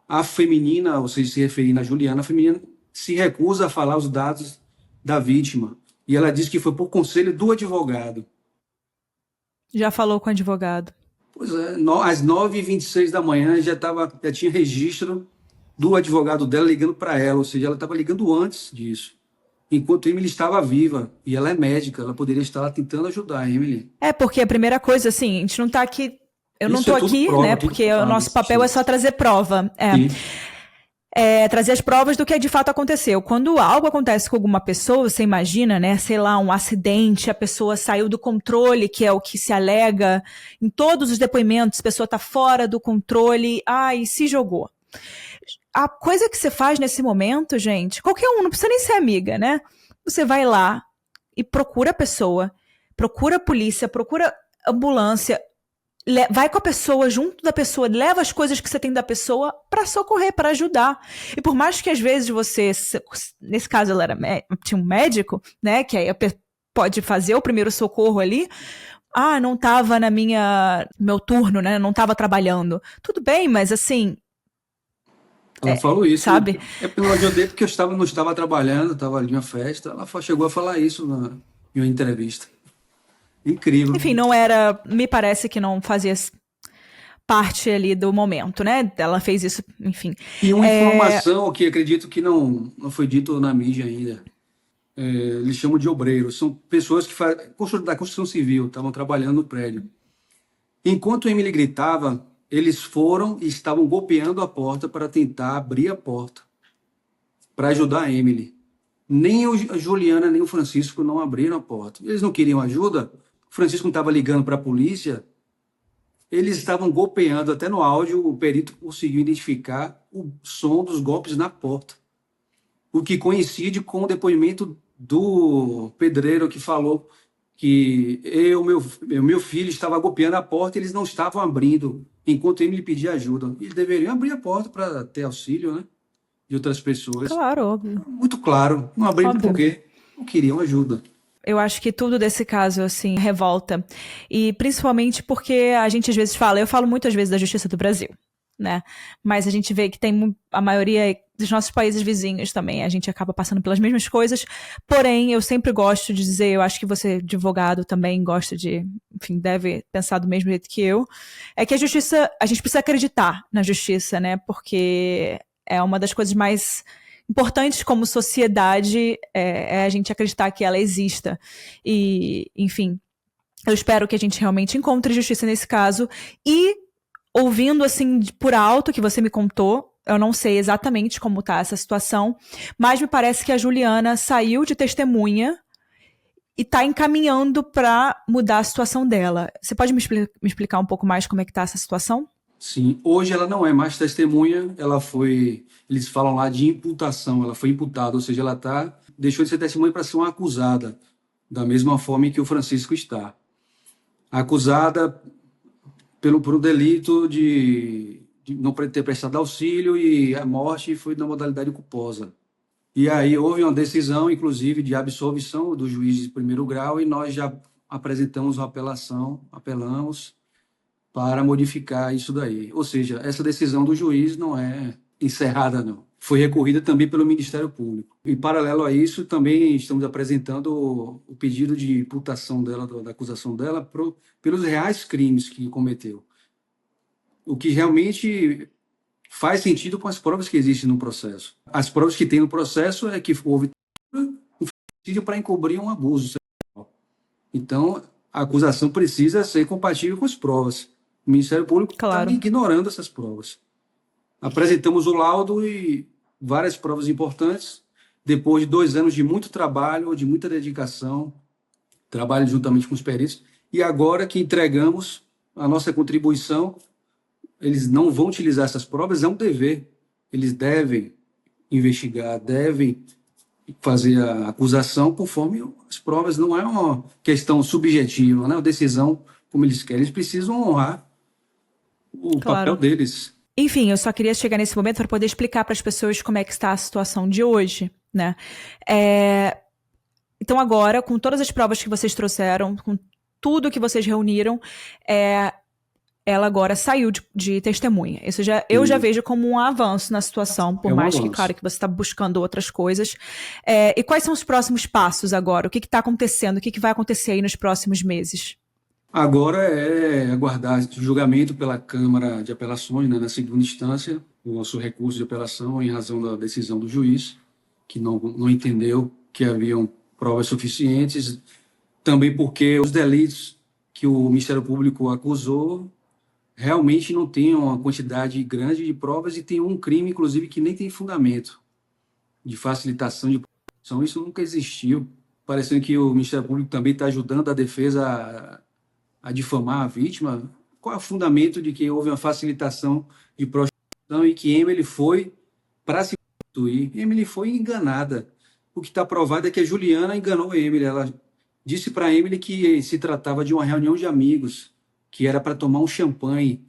a feminina, ou seja, se referindo a Juliana, a feminina se recusa a falar os dados da vítima. E ela disse que foi por conselho do advogado. Já falou com o advogado. Pois é, às 9h26 da manhã já tinha registro do advogado dela ligando para ela, ou seja, ela estava ligando antes disso. Enquanto a Emily estava viva, e ela é médica, ela poderia estar lá tentando ajudar a Emily. Porque a primeira coisa, assim, a gente não está aqui... Eu não estou aqui, prova, né, porque o nosso papel é só trazer prova. Trazer as provas do que de fato aconteceu. Quando algo acontece com alguma pessoa, você imagina, né, sei lá, um acidente, a pessoa saiu do controle, que é o que se alega em todos os depoimentos, a pessoa está fora do controle, e se jogou. A coisa que você faz nesse momento, gente, qualquer um, não precisa nem ser amiga, né? Você vai lá e procura a pessoa, procura a polícia, procura a ambulância, vai com a pessoa, junto da pessoa, leva as coisas que você tem da pessoa para socorrer, para ajudar. E por mais que às vezes você, nesse caso ela tinha um médico, né, que aí pode fazer o primeiro socorro ali, não estava meu turno, né, não estava trabalhando. Tudo bem, mas assim... Ela falou isso, sabe? Porque eu ajudei porque eu não estava trabalhando, estava ali na festa, ela chegou a falar isso em uma entrevista. Incrível. Enfim, não era... Me parece que não fazia parte ali do momento, né? Ela fez isso, enfim. E uma informação que acredito que não foi dito na mídia ainda. Eles chamam de obreiros. São pessoas que fazem da construção civil, estavam trabalhando no prédio. Enquanto Emily gritava, eles foram e estavam golpeando a porta para tentar abrir a porta, para ajudar a Emily. Nem a Juliana nem o Francisco não abriram a porta. Eles não queriam ajuda. O Francisco não estava ligando para a polícia. Eles estavam golpeando, até no áudio o perito conseguiu identificar o som dos golpes na porta. O que coincide com o depoimento do pedreiro que falou que meu filho estava golpeando a porta e eles não estavam abrindo, enquanto ele me pedia ajuda. Eles deveriam abrir a porta para ter auxílio, né, de outras pessoas. Claro, óbvio. Muito claro, não abriram Óbvio. porque não queriam ajuda. Eu acho que tudo desse caso, assim, revolta. E principalmente porque a gente às vezes fala, eu falo muito às vezes da justiça do Brasil, né? Mas a gente vê que tem a maioria dos nossos países vizinhos também, a gente acaba passando pelas mesmas coisas. Porém, eu sempre gosto de dizer, eu acho que você, advogado, também gosta de, enfim, deve pensar do mesmo jeito que eu, é que a justiça, a gente precisa acreditar na justiça, né? Porque é uma das coisas mais importantes como sociedade é a gente acreditar que ela exista. E, enfim, eu espero que a gente realmente encontre justiça nesse caso. E, ouvindo assim por alto que você me contou, eu não sei exatamente como tá essa situação, mas me parece que a Juliana saiu de testemunha e tá encaminhando para mudar a situação dela. Você pode me explicar um pouco mais como é que tá essa situação? Sim, hoje ela não é mais testemunha, ela foi, eles falam lá de imputação, ela foi imputada, ou seja, deixou de ser testemunha para ser uma acusada, da mesma forma em que o Francisco está. Acusada por um delito de não ter prestado auxílio e a morte foi na modalidade culposa. E aí houve uma decisão, inclusive, de absolvição do juiz de primeiro grau e nós já apresentamos uma apelamos para modificar isso daí. Ou seja, essa decisão do juiz não é encerrada, não. Foi recorrida também pelo Ministério Público. Em paralelo a isso, também estamos apresentando o pedido de imputação dela, da acusação dela, pelos reais crimes que cometeu. O que realmente faz sentido com as provas que existem no processo. As provas que tem no processo é que houve um feminicídio para encobrir um abuso sexual. Então, a acusação precisa ser compatível com as provas. O Ministério Público está ignorando essas provas. Apresentamos o laudo e várias provas importantes, depois de 2 anos de muito trabalho, de muita dedicação, trabalho juntamente com os peritos, e agora que entregamos a nossa contribuição, eles não vão utilizar essas provas, é um dever. Eles devem investigar, devem fazer a acusação conforme as provas, não é uma questão subjetiva, não é uma decisão como eles querem, eles precisam honrar o papel deles. Enfim, eu só queria chegar nesse momento para poder explicar para as pessoas como é que está a situação de hoje, né? Então agora, com todas as provas que vocês trouxeram, com tudo que vocês reuniram, ela agora saiu de testemunha. Isso eu já vejo como um avanço na situação, por mais que, claro, que você está buscando outras coisas. E quais são os próximos passos agora? O que está acontecendo? O que vai acontecer aí nos próximos meses? Agora é aguardar julgamento pela Câmara de Apelações, né, na segunda instância, o nosso recurso de apelação em razão da decisão do juiz, que não entendeu que haviam provas suficientes, também porque os delitos que o Ministério Público acusou realmente não tem uma quantidade grande de provas e tem um crime, inclusive, que nem tem fundamento de facilitação de produção. Isso nunca existiu, parecendo que o Ministério Público também está ajudando a defesa a difamar a vítima. Qual é o fundamento de que houve uma facilitação de prostituição e que Emily foi para se prostituir? Emily foi enganada. O que está provado é que a Juliana enganou a Emily. Ela disse para a Emily que se tratava de uma reunião de amigos, que era para tomar um champanhe.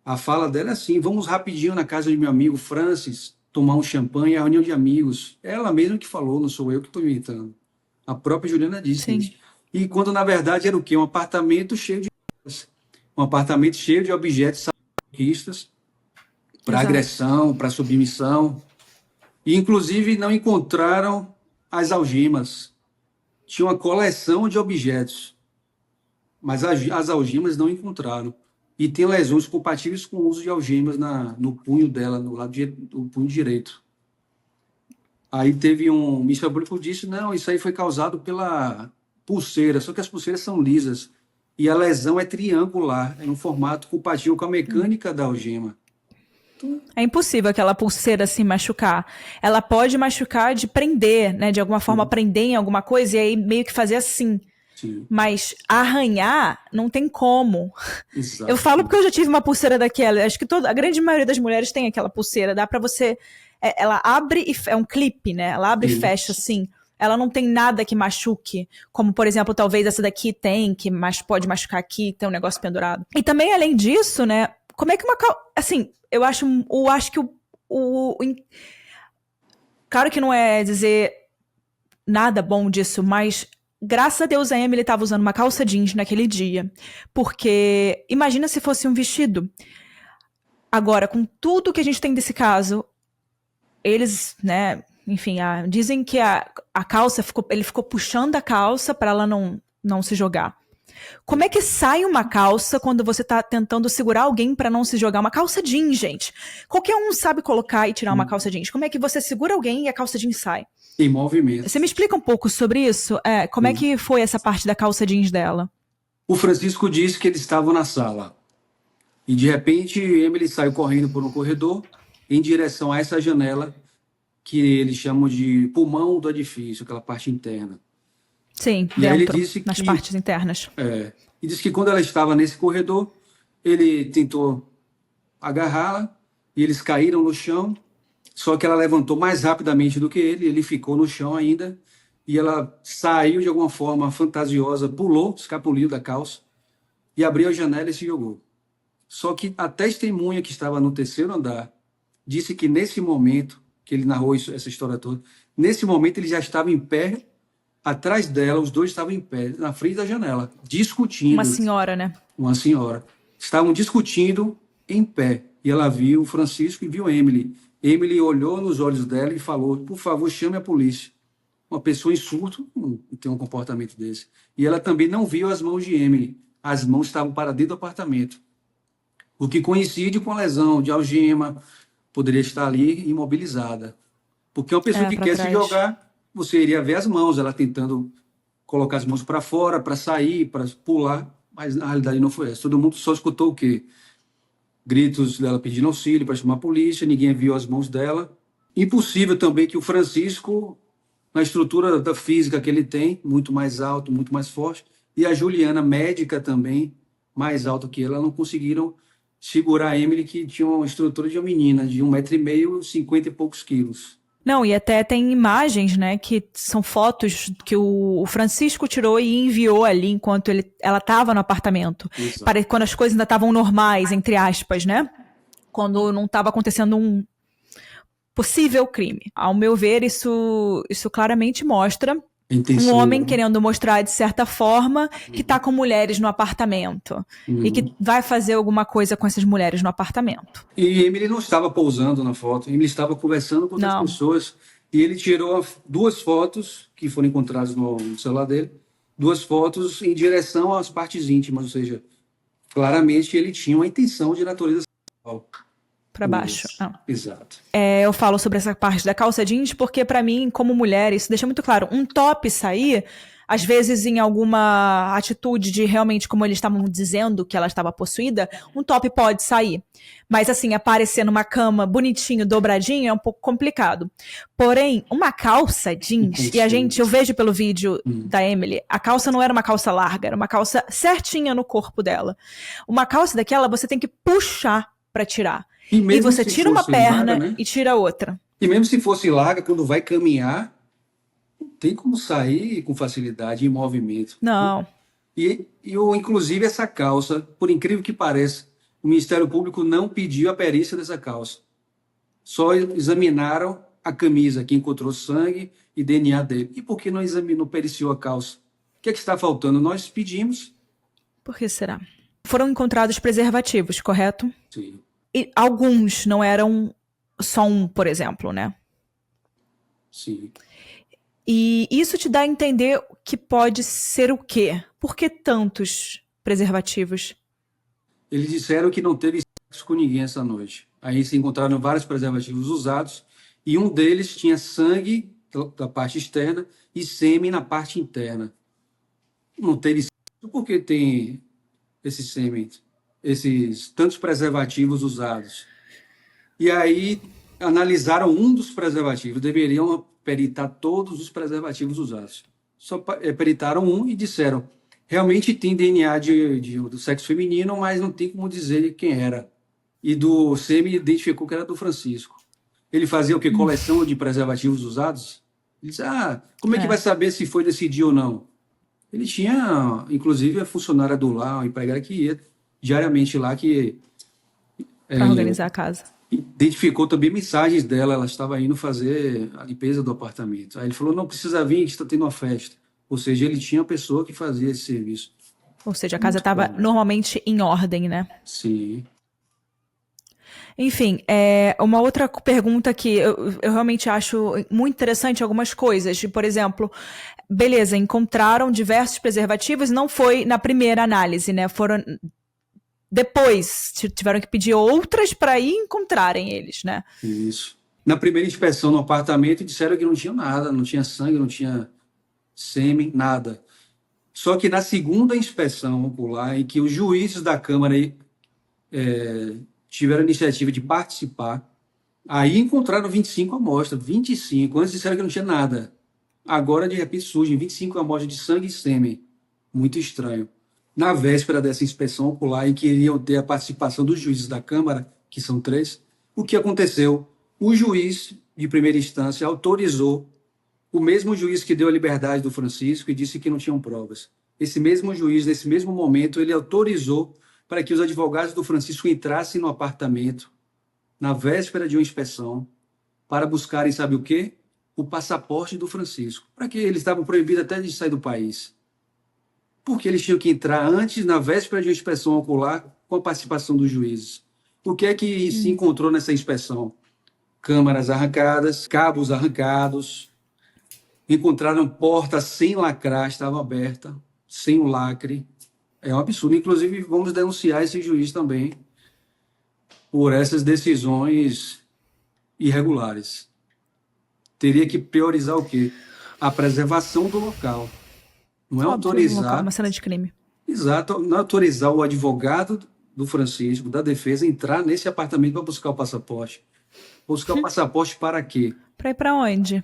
A fala dela é assim: vamos rapidinho na casa de meu amigo Francis tomar um champanhe, a reunião de amigos. Ela mesma que falou, não sou eu que estou inventando. A própria Juliana disse. Sim. E quando, na verdade, era o quê? Um apartamento cheio de objetos sadomasoquistas para agressão, para submissão. E, inclusive, não encontraram as algemas. Tinha uma coleção de objetos, mas as algemas não encontraram. E tem lesões compatíveis com o uso de algemas no punho dela, no lado do punho direito. Aí teve o Ministério Público disse, não, isso aí foi causado pela pulseira, só que as pulseiras são lisas. e a lesão é triangular, é um formato compatível com a mecânica da algema. É impossível aquela pulseira se machucar. Ela pode machucar de prender, né? De alguma forma prender em alguma coisa e aí meio que fazer assim. Sim, Mas arranhar não tem como. Eu exato. falo porque eu já tive uma pulseira daquela. Acho que a grande maioria das mulheres tem aquela pulseira. Dá pra você. Ela abre e é um clipe, né? Ela abre e fecha assim. Ela não tem nada que machuque, como por exemplo, talvez essa daqui tem, que pode machucar aqui, tem um negócio pendurado. E também além disso, né? Como é que assim, eu acho que claro que não é dizer nada bom disso, mas graças a Deus a Emily estava usando uma calça jeans naquele dia. Porque imagina se fosse um vestido. Agora, com tudo que a gente tem desse caso, eles, né, enfim, dizem que a calça ele ficou puxando a calça para ela não se jogar. Como é que sai uma calça quando você tá tentando segurar alguém para não se jogar? Uma calça jeans, gente. Qualquer um sabe colocar e tirar uma calça jeans. Como é que você segura alguém e a calça jeans sai? Em movimento. Você me explica um pouco sobre isso? Como é que foi essa parte da calça jeans dela? O Francisco disse que eles estavam na sala. E de repente, Emily saiu correndo por um corredor em direção a essa janela que eles chamam de pulmão do edifício, aquela parte interna. Sim, E aí ele dentro, disse nas que partes internas. E disse que quando ela estava nesse corredor, ele tentou agarrá-la e eles caíram no chão, só que ela levantou mais rapidamente do que ele ficou no chão ainda, e ela saiu de alguma forma fantasiosa, pulou, escapuliu da calça, e abriu a janela e se jogou. Só que a testemunha que estava no terceiro andar disse que nesse momento, que ele narrou essa história toda, nesse momento ele já estava em pé, atrás dela, os dois estavam em pé, na frente da janela, discutindo. Uma senhora, né? Uma senhora. Estavam discutindo em pé. E ela viu o Francisco e viu Emily. Emily olhou nos olhos dela e falou: por favor, chame a polícia. Uma pessoa em surto não tem um comportamento desse. E ela também não viu as mãos de Emily. As mãos estavam para dentro do apartamento. O que coincide com a lesão de algema, poderia estar ali imobilizada. Porque uma pessoa que quer se jogar, você iria ver as mãos, ela tentando colocar as mãos para fora, para sair, para pular, mas na realidade não foi essa. Todo mundo só escutou o quê? Gritos dela pedindo auxílio para chamar a polícia, ninguém viu as mãos dela. Impossível também que o Francisco, na estrutura da física que ele tem, muito mais alto, muito mais forte, e a Juliana, médica também, mais alta que ela, não conseguiram segurar a Emily, que tinha uma estrutura de uma menina, de 1,5 m, 50 e poucos quilos. Não, e até tem imagens, né, que são fotos que o Francisco tirou e enviou ali enquanto ela estava no apartamento. Quando as coisas ainda estavam normais, entre aspas, né? Quando não estava acontecendo um possível crime. Ao meu ver, isso claramente mostra um homem querendo mostrar, de certa forma, que está com mulheres no apartamento. E que vai fazer alguma coisa com essas mulheres no apartamento. E Emily não estava pousando na foto. Emily estava conversando com outras pessoas. E ele tirou 2 fotos, que foram encontradas no celular dele. 2 fotos em direção às partes íntimas. Ou seja, claramente ele tinha uma intenção de natureza sexual. Para baixo. Exato. Eu falo sobre essa parte da calça jeans porque, para mim, como mulher, isso deixa muito claro. Um top sair, às vezes em alguma atitude de realmente, como eles estavam dizendo que ela estava possuída, um top pode sair. Mas, assim, aparecer numa cama bonitinho, dobradinho, é um pouco complicado. Porém, uma calça jeans, e eu vejo pelo vídeo da Emily, a calça não era uma calça larga, era uma calça certinha no corpo dela. Uma calça daquela, você tem que puxar para tirar. E você tira uma perna larga, né? E tira outra. E mesmo se fosse larga, quando vai caminhar, não tem como sair com facilidade em movimento. Não. Inclusive, essa calça, por incrível que pareça, o Ministério Público não pediu a perícia dessa calça. Só examinaram a camisa, que encontrou sangue e DNA dele. E por que não periciou a calça? O que é que está faltando? Nós pedimos. Por que será? Foram encontrados preservativos, correto? Sim. E alguns não eram só um, por exemplo, né? Sim. E isso te dá a entender que pode ser o quê? Por que tantos preservativos? Eles disseram que não teve sexo com ninguém essa noite. Aí se encontraram vários preservativos usados e um deles tinha sangue da parte externa e sêmen na parte interna. Não teve sexo porque tem esse sêmen, esses tantos preservativos usados. E aí analisaram um dos preservativos, deveriam peritar todos os preservativos usados. Só peritaram um e disseram, realmente tem DNA do sexo feminino, mas não tem como dizer quem era. E do sêmen identificou que era do Francisco. Ele fazia o quê? Coleção de preservativos usados? Ele disse, como é que vai saber se foi desse dia ou não? Ele tinha, inclusive, a funcionária do lar, a empregada que ia diariamente lá, que Para organizar a casa. identificou também mensagens dela, ela estava indo fazer a limpeza do apartamento. Aí ele falou, não precisa vir, está tendo uma festa. Ou seja, ele tinha a pessoa que fazia esse serviço. Ou seja, a casa estava normalmente em ordem, né? Sim. Enfim, uma outra pergunta que eu realmente acho muito interessante, algumas coisas. Por exemplo, beleza, encontraram diversos preservativos, não foi na primeira análise, né? Foram depois, tiveram que pedir outras para ir encontrarem eles, né? Isso. Na primeira inspeção no apartamento, disseram que não tinha nada, não tinha sangue, não tinha sêmen, nada. Só que na segunda inspeção ocular, em que os juízes da Câmara tiveram a iniciativa de participar, aí encontraram 25 amostras, 25. Antes disseram que não tinha nada. Agora, de repente, surgem 25 amostras de sangue e sêmen. Muito estranho. Na véspera dessa inspeção ocular, em que iriam ter a participação dos juízes da Câmara, que são 3, o que aconteceu? O juiz de primeira instância autorizou, o mesmo juiz que deu a liberdade do Francisco e disse que não tinham provas. Esse mesmo juiz, nesse mesmo momento, ele autorizou para que os advogados do Francisco entrassem no apartamento, na véspera de uma inspeção, para buscarem, sabe o quê? O passaporte do Francisco. Para que eles estavam proibidos até de sair do país. Porque eles tinham que entrar antes, na véspera de uma inspeção ocular, com a participação dos juízes. O que é que se encontrou nessa inspeção? Câmaras arrancadas, cabos arrancados, encontraram portas sem lacrar, estavam abertas, sem o lacre. É um absurdo. Inclusive, vamos denunciar esse juiz também por essas decisões irregulares. Teria que priorizar o quê? A preservação do local. Não é autorizar... Uma cena de crime. Exato. Não é autorizar o advogado do Francisco, da defesa, entrar nesse apartamento para buscar o passaporte. Buscar o passaporte para quê? Para ir para onde?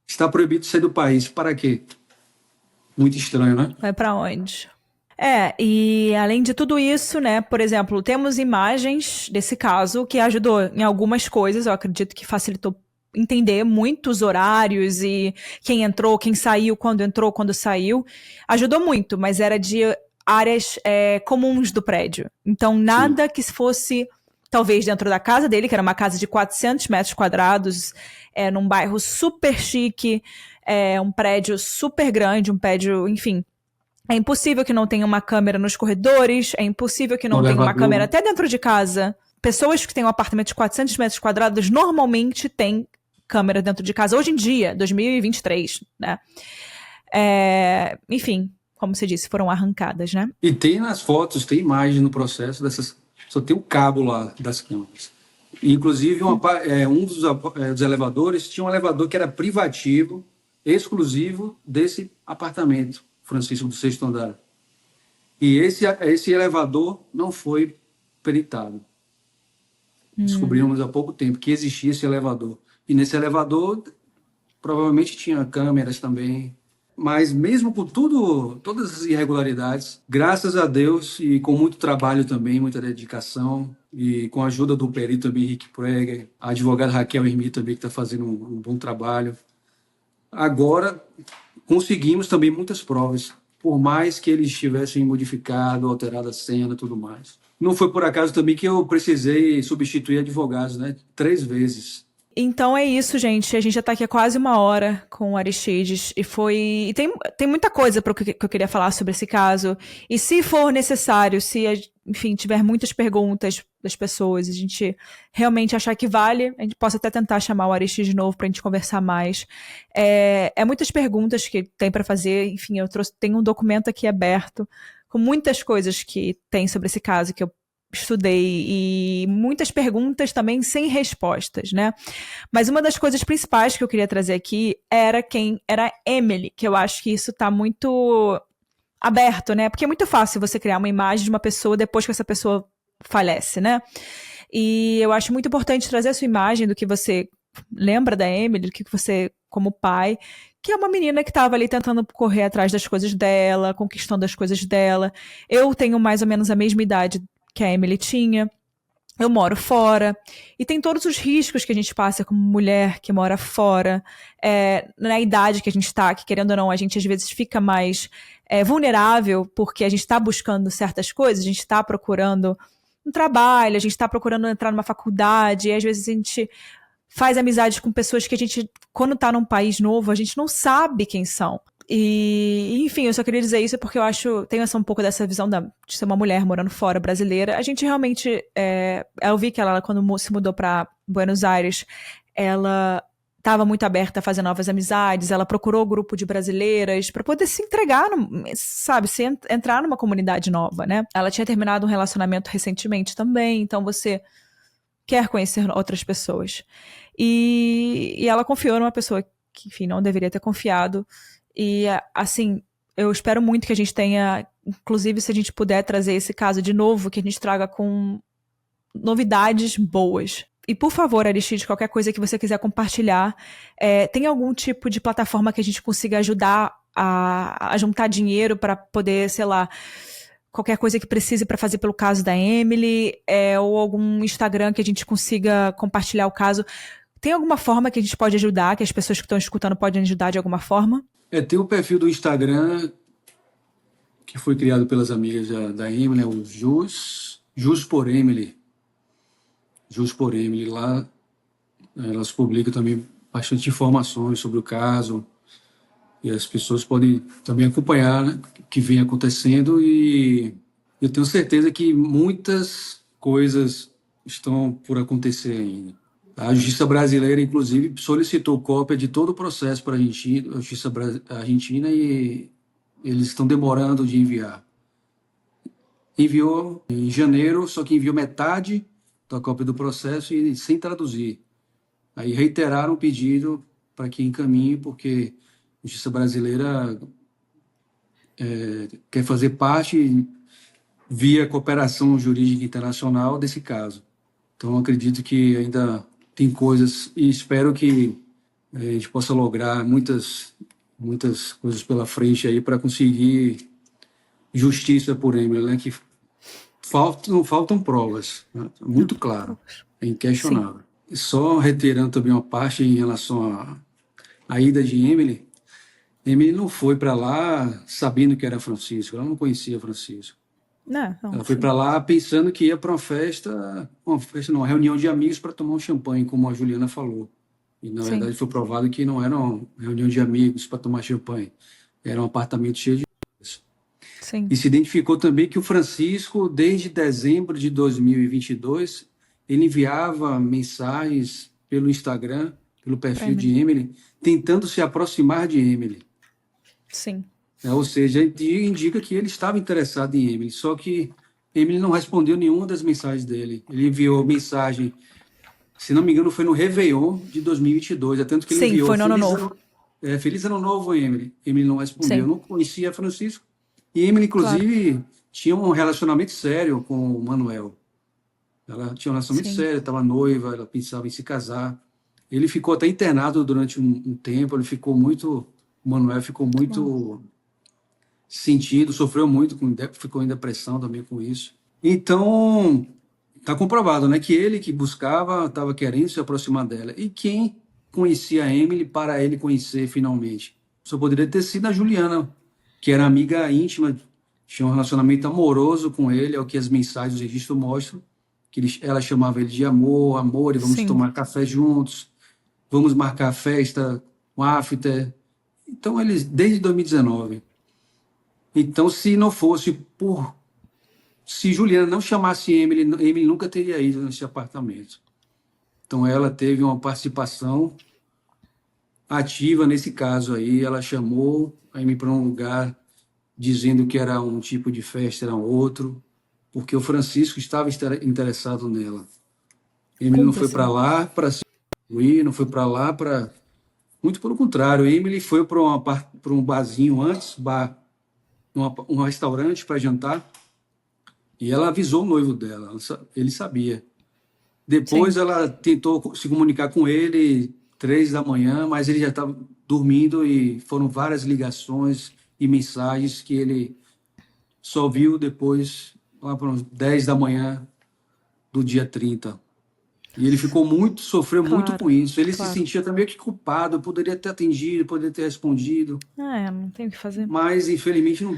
Está proibido de sair do país. Para quê? Muito estranho, né? Vai para onde? E além de tudo isso, né, por exemplo, temos imagens desse caso que ajudou em algumas coisas, eu acredito que facilitou entender muitos horários e quem entrou, quem saiu, quando saiu. Ajudou muito, mas era de áreas comuns do prédio. Então, nada que fosse, talvez, dentro da casa dele, que era uma casa de 400 metros quadrados, num bairro super chique, um prédio super grande, um prédio, enfim... É impossível que não tenha uma câmera nos corredores, é impossível que não tenha uma câmera até dentro de casa. Pessoas que têm um apartamento de 400 metros quadrados normalmente têm câmera dentro de casa. Hoje em dia, 2023, né? Enfim, como você disse, foram arrancadas, né? E tem nas fotos, tem imagem no processo dessas... Só tem um cabo lá das câmeras. Inclusive, um dos elevadores tinha um elevador que era privativo, exclusivo desse apartamento. Francisco, do 6º andar. E esse elevador não foi peritado. Descobrimos há pouco tempo que existia esse elevador. E nesse elevador, provavelmente tinha câmeras também. Mas mesmo com todas as irregularidades, graças a Deus e com muito trabalho também, muita dedicação, e com a ajuda do perito também, Henrique Prager, a advogada Raquel Hermi também, que está fazendo um bom trabalho. Agora... conseguimos também muitas provas, por mais que eles tivessem modificado, alterado a cena e tudo mais. Não foi por acaso também que eu precisei substituir advogados, né? 3 vezes. Então é isso, gente. A gente já tá aqui há quase 1 hora com o Aristides. E tem muita coisa que eu queria falar sobre esse caso. E se for necessário, enfim, tiver muitas perguntas das pessoas, a gente realmente achar que vale, a gente possa até tentar chamar o Aristides de novo pra gente conversar mais. Muitas perguntas que tem pra fazer. Enfim, tenho um documento aqui aberto com muitas coisas que tem sobre esse caso que eu estudei e muitas perguntas também sem respostas, né? Mas uma das coisas principais que eu queria trazer aqui era quem era Emily, que eu acho que isso tá muito aberto, né? Porque é muito fácil você criar uma imagem de uma pessoa depois que essa pessoa falece, né? E eu acho muito importante trazer a sua imagem do que você lembra da Emily, do que você, como pai, que é uma menina que estava ali tentando correr atrás das coisas dela, conquistando as coisas dela. Eu tenho mais ou menos a mesma idade que a Emily tinha. Eu moro fora, e tem todos os riscos que a gente passa como mulher que mora fora, na idade que a gente está, que querendo ou não, a gente às vezes fica mais vulnerável, porque a gente está buscando certas coisas, a gente está procurando um trabalho, a gente está procurando entrar numa faculdade, e às vezes a gente faz amizade com pessoas que a gente, quando está num país novo, a gente não sabe quem são. E, enfim, eu só queria dizer isso porque eu acho, tenho essa, um pouco dessa visão de ser uma mulher morando fora, brasileira. A gente realmente, eu vi que ela, quando se mudou para Buenos Aires, ela estava muito aberta a fazer novas amizades, ela procurou o grupo de brasileiras para poder se entregar, sabe, entrar numa comunidade nova, né? Ela tinha terminado um relacionamento recentemente também, então você quer conhecer outras pessoas. E ela confiou numa pessoa que, enfim, não deveria ter confiado. E, assim, eu espero muito que a gente tenha, inclusive se a gente puder trazer esse caso de novo, que a gente traga com novidades boas. E, por favor, Aristide, qualquer coisa que você quiser compartilhar, tem algum tipo de plataforma que a gente consiga ajudar a juntar dinheiro para poder, sei lá, qualquer coisa que precise para fazer pelo caso da Emily, ou algum Instagram que a gente consiga compartilhar o caso. Tem alguma forma que a gente pode ajudar, que as pessoas que estão escutando podem ajudar de alguma forma? Tem o perfil do Instagram que foi criado pelas amigas da Emily, o Jus por Emily. Jus por Emily. Lá elas publicam também bastante informações sobre o caso e as pessoas podem também acompanhar, né, o que vem acontecendo, e eu tenho certeza que muitas coisas estão por acontecer ainda. A Justiça Brasileira, inclusive, solicitou cópia de todo o processo para a Justiça Argentina e eles estão demorando de enviar. Enviou em janeiro, só que enviou metade da cópia do processo e sem traduzir. Aí reiteraram o pedido para que encaminhe, porque a Justiça Brasileira quer fazer parte, via cooperação jurídica internacional, desse caso. Então, acredito que ainda tem coisas, e espero que a gente possa lograr muitas coisas pela frente aí para conseguir justiça por Emily, né? Que faltam provas, né? Muito claro, é inquestionável. E só reiterando também uma parte em relação à ida de Emily. Emily não foi para lá sabendo que era Francisco, ela não conhecia Francisco. Não, Ela foi para lá pensando que ia para uma festa não, uma reunião de amigos para tomar um champanhe, como a Juliana falou. E, na verdade, foi provado que não era uma reunião de amigos para tomar champanhe. Era um apartamento cheio de coisas. Sim. E se identificou também que o Francisco, desde dezembro de 2022, ele enviava mensagens pelo Instagram, pelo perfil de Emily, tentando se aproximar de Emily. Sim. Ou seja, indica que ele estava interessado em Emily, só que Emily não respondeu nenhuma das mensagens dele. Ele enviou mensagem, se não me engano, foi no Réveillon de 2022, é tanto que ele enviou... Sim, foi no Ano Novo. Feliz Ano Novo, Emily. Emily não respondeu. Sim. Eu não conhecia Francisco. E Emily, inclusive, tinha um relacionamento sério com o Manuel. Ela tinha um relacionamento sério, estava noiva, ela pensava em se casar. Ele ficou até internado durante um tempo, ele ficou muito... O Manuel ficou muito... sentido, sofreu muito, ficou em depressão também com isso. Então, está comprovado, né, que ele que buscava, estava querendo se aproximar dela. E quem conhecia a Emily para ele conhecer finalmente? Só poderia ter sido a Juliana, que era amiga íntima, tinha um relacionamento amoroso com ele, é o que as mensagens do registro mostram, que ela chamava ele de amor, e vamos tomar café juntos, vamos marcar festa, um after. Então, eles, desde 2019... Então, se não fosse se Juliana não chamasse Emily nunca teria ido nesse apartamento. Então, ela teve uma participação ativa nesse caso aí. Ela chamou a Emily para um lugar dizendo que era um tipo de festa, era outro, porque o Francisco estava interessado nela. Emily não foi para lá para se incluir, não foi para lá para... Muito pelo contrário, Emily foi para um barzinho antes, bar um restaurante para jantar e ela avisou o noivo dela, ele sabia. Depois Sim, ela tentou se comunicar com ele 3 da manhã, mas ele já estava dormindo e foram várias ligações e mensagens que ele só viu depois, lá para 10 da manhã do dia 30. E ele sofreu muito claro, com isso. Ele se claro. sentia também que culpado, poderia ter atendido, poderia ter respondido, Não tem o que fazer. mas infelizmente não,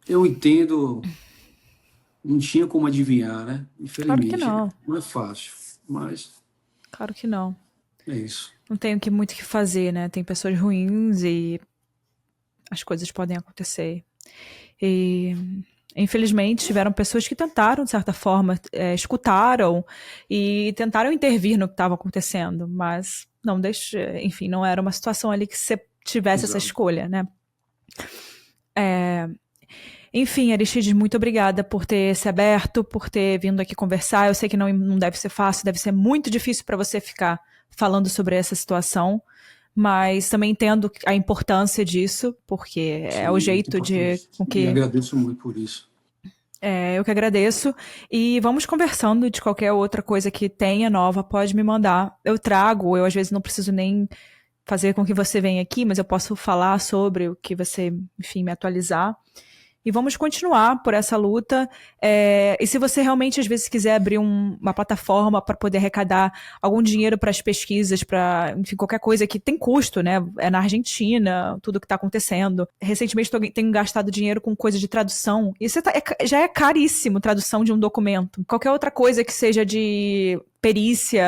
eu entendo, não tinha como adivinhar, né? Claro que Infelizmente, não, não é fácil, mas claro que não. é isso. Não tem muito o que fazer, né? Tem pessoas ruins e as coisas podem acontecer. E, infelizmente, tiveram pessoas que tentaram, de certa forma, escutaram e tentaram intervir no que estava acontecendo, mas não deixa, enfim, não era uma situação ali que você tivesse essa Exato. escolha, né? Enfim, Aristides, muito obrigada por ter se aberto, por ter vindo aqui conversar. Eu sei que não deve ser fácil, deve ser muito difícil para você ficar falando sobre essa situação, mas também entendo a importância disso, porque é o Sim, muito jeito de importante. com E que agradeço muito por isso. eu que agradeço. E vamos conversando de qualquer outra coisa que tenha nova, pode me mandar. Eu trago, eu às vezes não preciso nem fazer com que você venha aqui, mas eu posso falar sobre o que você, enfim, me atualizar. E vamos continuar por essa luta. E se você realmente, às vezes, quiser abrir uma plataforma para poder arrecadar algum dinheiro para as pesquisas, para, enfim, qualquer coisa que tem custo, né? É na Argentina, tudo que está acontecendo. Recentemente, tenho gastado dinheiro com coisa de tradução. Isso já é caríssimo, tradução de um documento. Qualquer outra coisa que seja de perícia,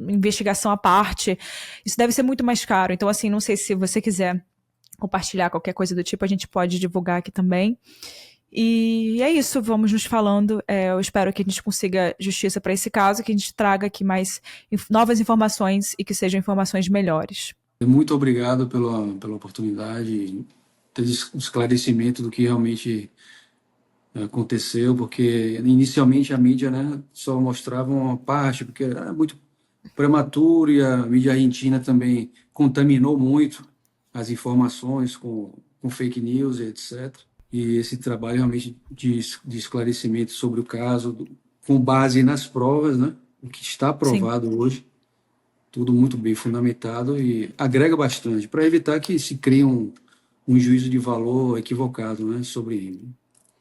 investigação à parte, isso deve ser muito mais caro. Então, assim, não sei se você quiser compartilhar qualquer coisa do tipo, a gente pode divulgar aqui também. E é isso, vamos nos falando. Eu espero que a gente consiga justiça para esse caso, que a gente traga aqui mais novas informações e que sejam informações melhores. Muito obrigado pela oportunidade, pelo esclarecimento do que realmente aconteceu, porque inicialmente a mídia, né, só mostrava uma parte, porque era muito prematuro e a mídia argentina também contaminou muito as informações com fake news, etc. E esse trabalho realmente de esclarecimento sobre o caso, com base nas provas, né, o que está Sim, aprovado hoje, tudo muito bem fundamentado e agrega bastante para evitar que se crie um juízo de valor equivocado, né, sobre ele.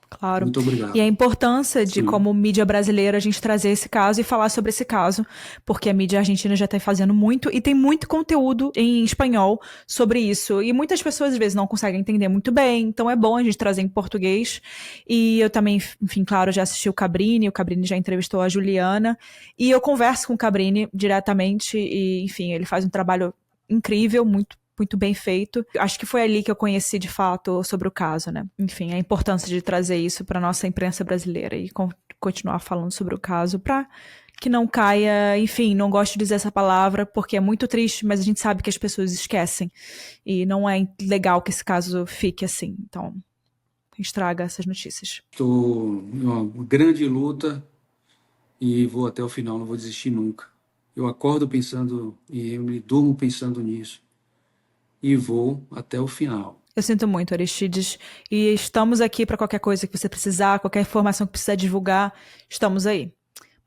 claro. Muito E a obrigado. importância de, Sim. como mídia brasileira, a gente trazer esse caso e falar sobre esse caso, porque a mídia argentina já está fazendo muito e tem muito conteúdo em espanhol sobre isso. E muitas pessoas, às vezes, não conseguem entender muito bem, então é bom a gente trazer em português. E eu também, enfim, claro, já assisti o Cabrini já entrevistou a Juliana, e eu converso com o Cabrini diretamente, e, enfim, ele faz um trabalho incrível, muito bem feito. Acho que foi ali que eu conheci de fato sobre o caso, né? Enfim, a importância de trazer isso para nossa imprensa brasileira e continuar falando sobre o caso para que não caia, enfim, não gosto de dizer essa palavra porque é muito triste, mas a gente sabe que as pessoas esquecem e não é legal que esse caso fique assim. Então, estraga essas notícias. Estou em uma grande luta e vou até o final, não vou desistir nunca. Eu acordo pensando em Emily, durmo pensando nisso e vou até o final. Eu sinto muito, Aristides, e estamos aqui para qualquer coisa que você precisar, qualquer informação que precisar divulgar, estamos aí.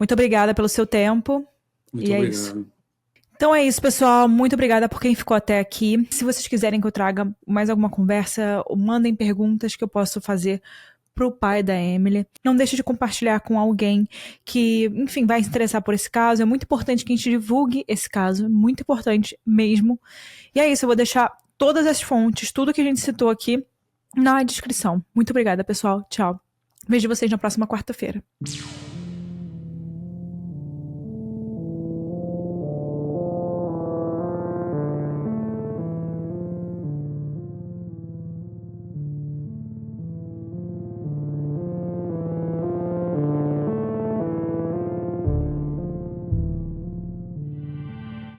Muito obrigada pelo seu tempo Muito e é isso. obrigado. Então é isso, pessoal. Muito obrigada por quem ficou até aqui. Se vocês quiserem que eu traga mais alguma conversa, ou mandem perguntas que eu posso fazer pro pai da Emily. Não deixe de compartilhar com alguém que, enfim, vai se interessar por esse caso. É muito importante que a gente divulgue esse caso, é muito importante mesmo. E é isso, eu vou deixar todas as fontes, tudo que a gente citou aqui na descrição. Muito obrigada, pessoal. Tchau. Vejo vocês na próxima quarta-feira.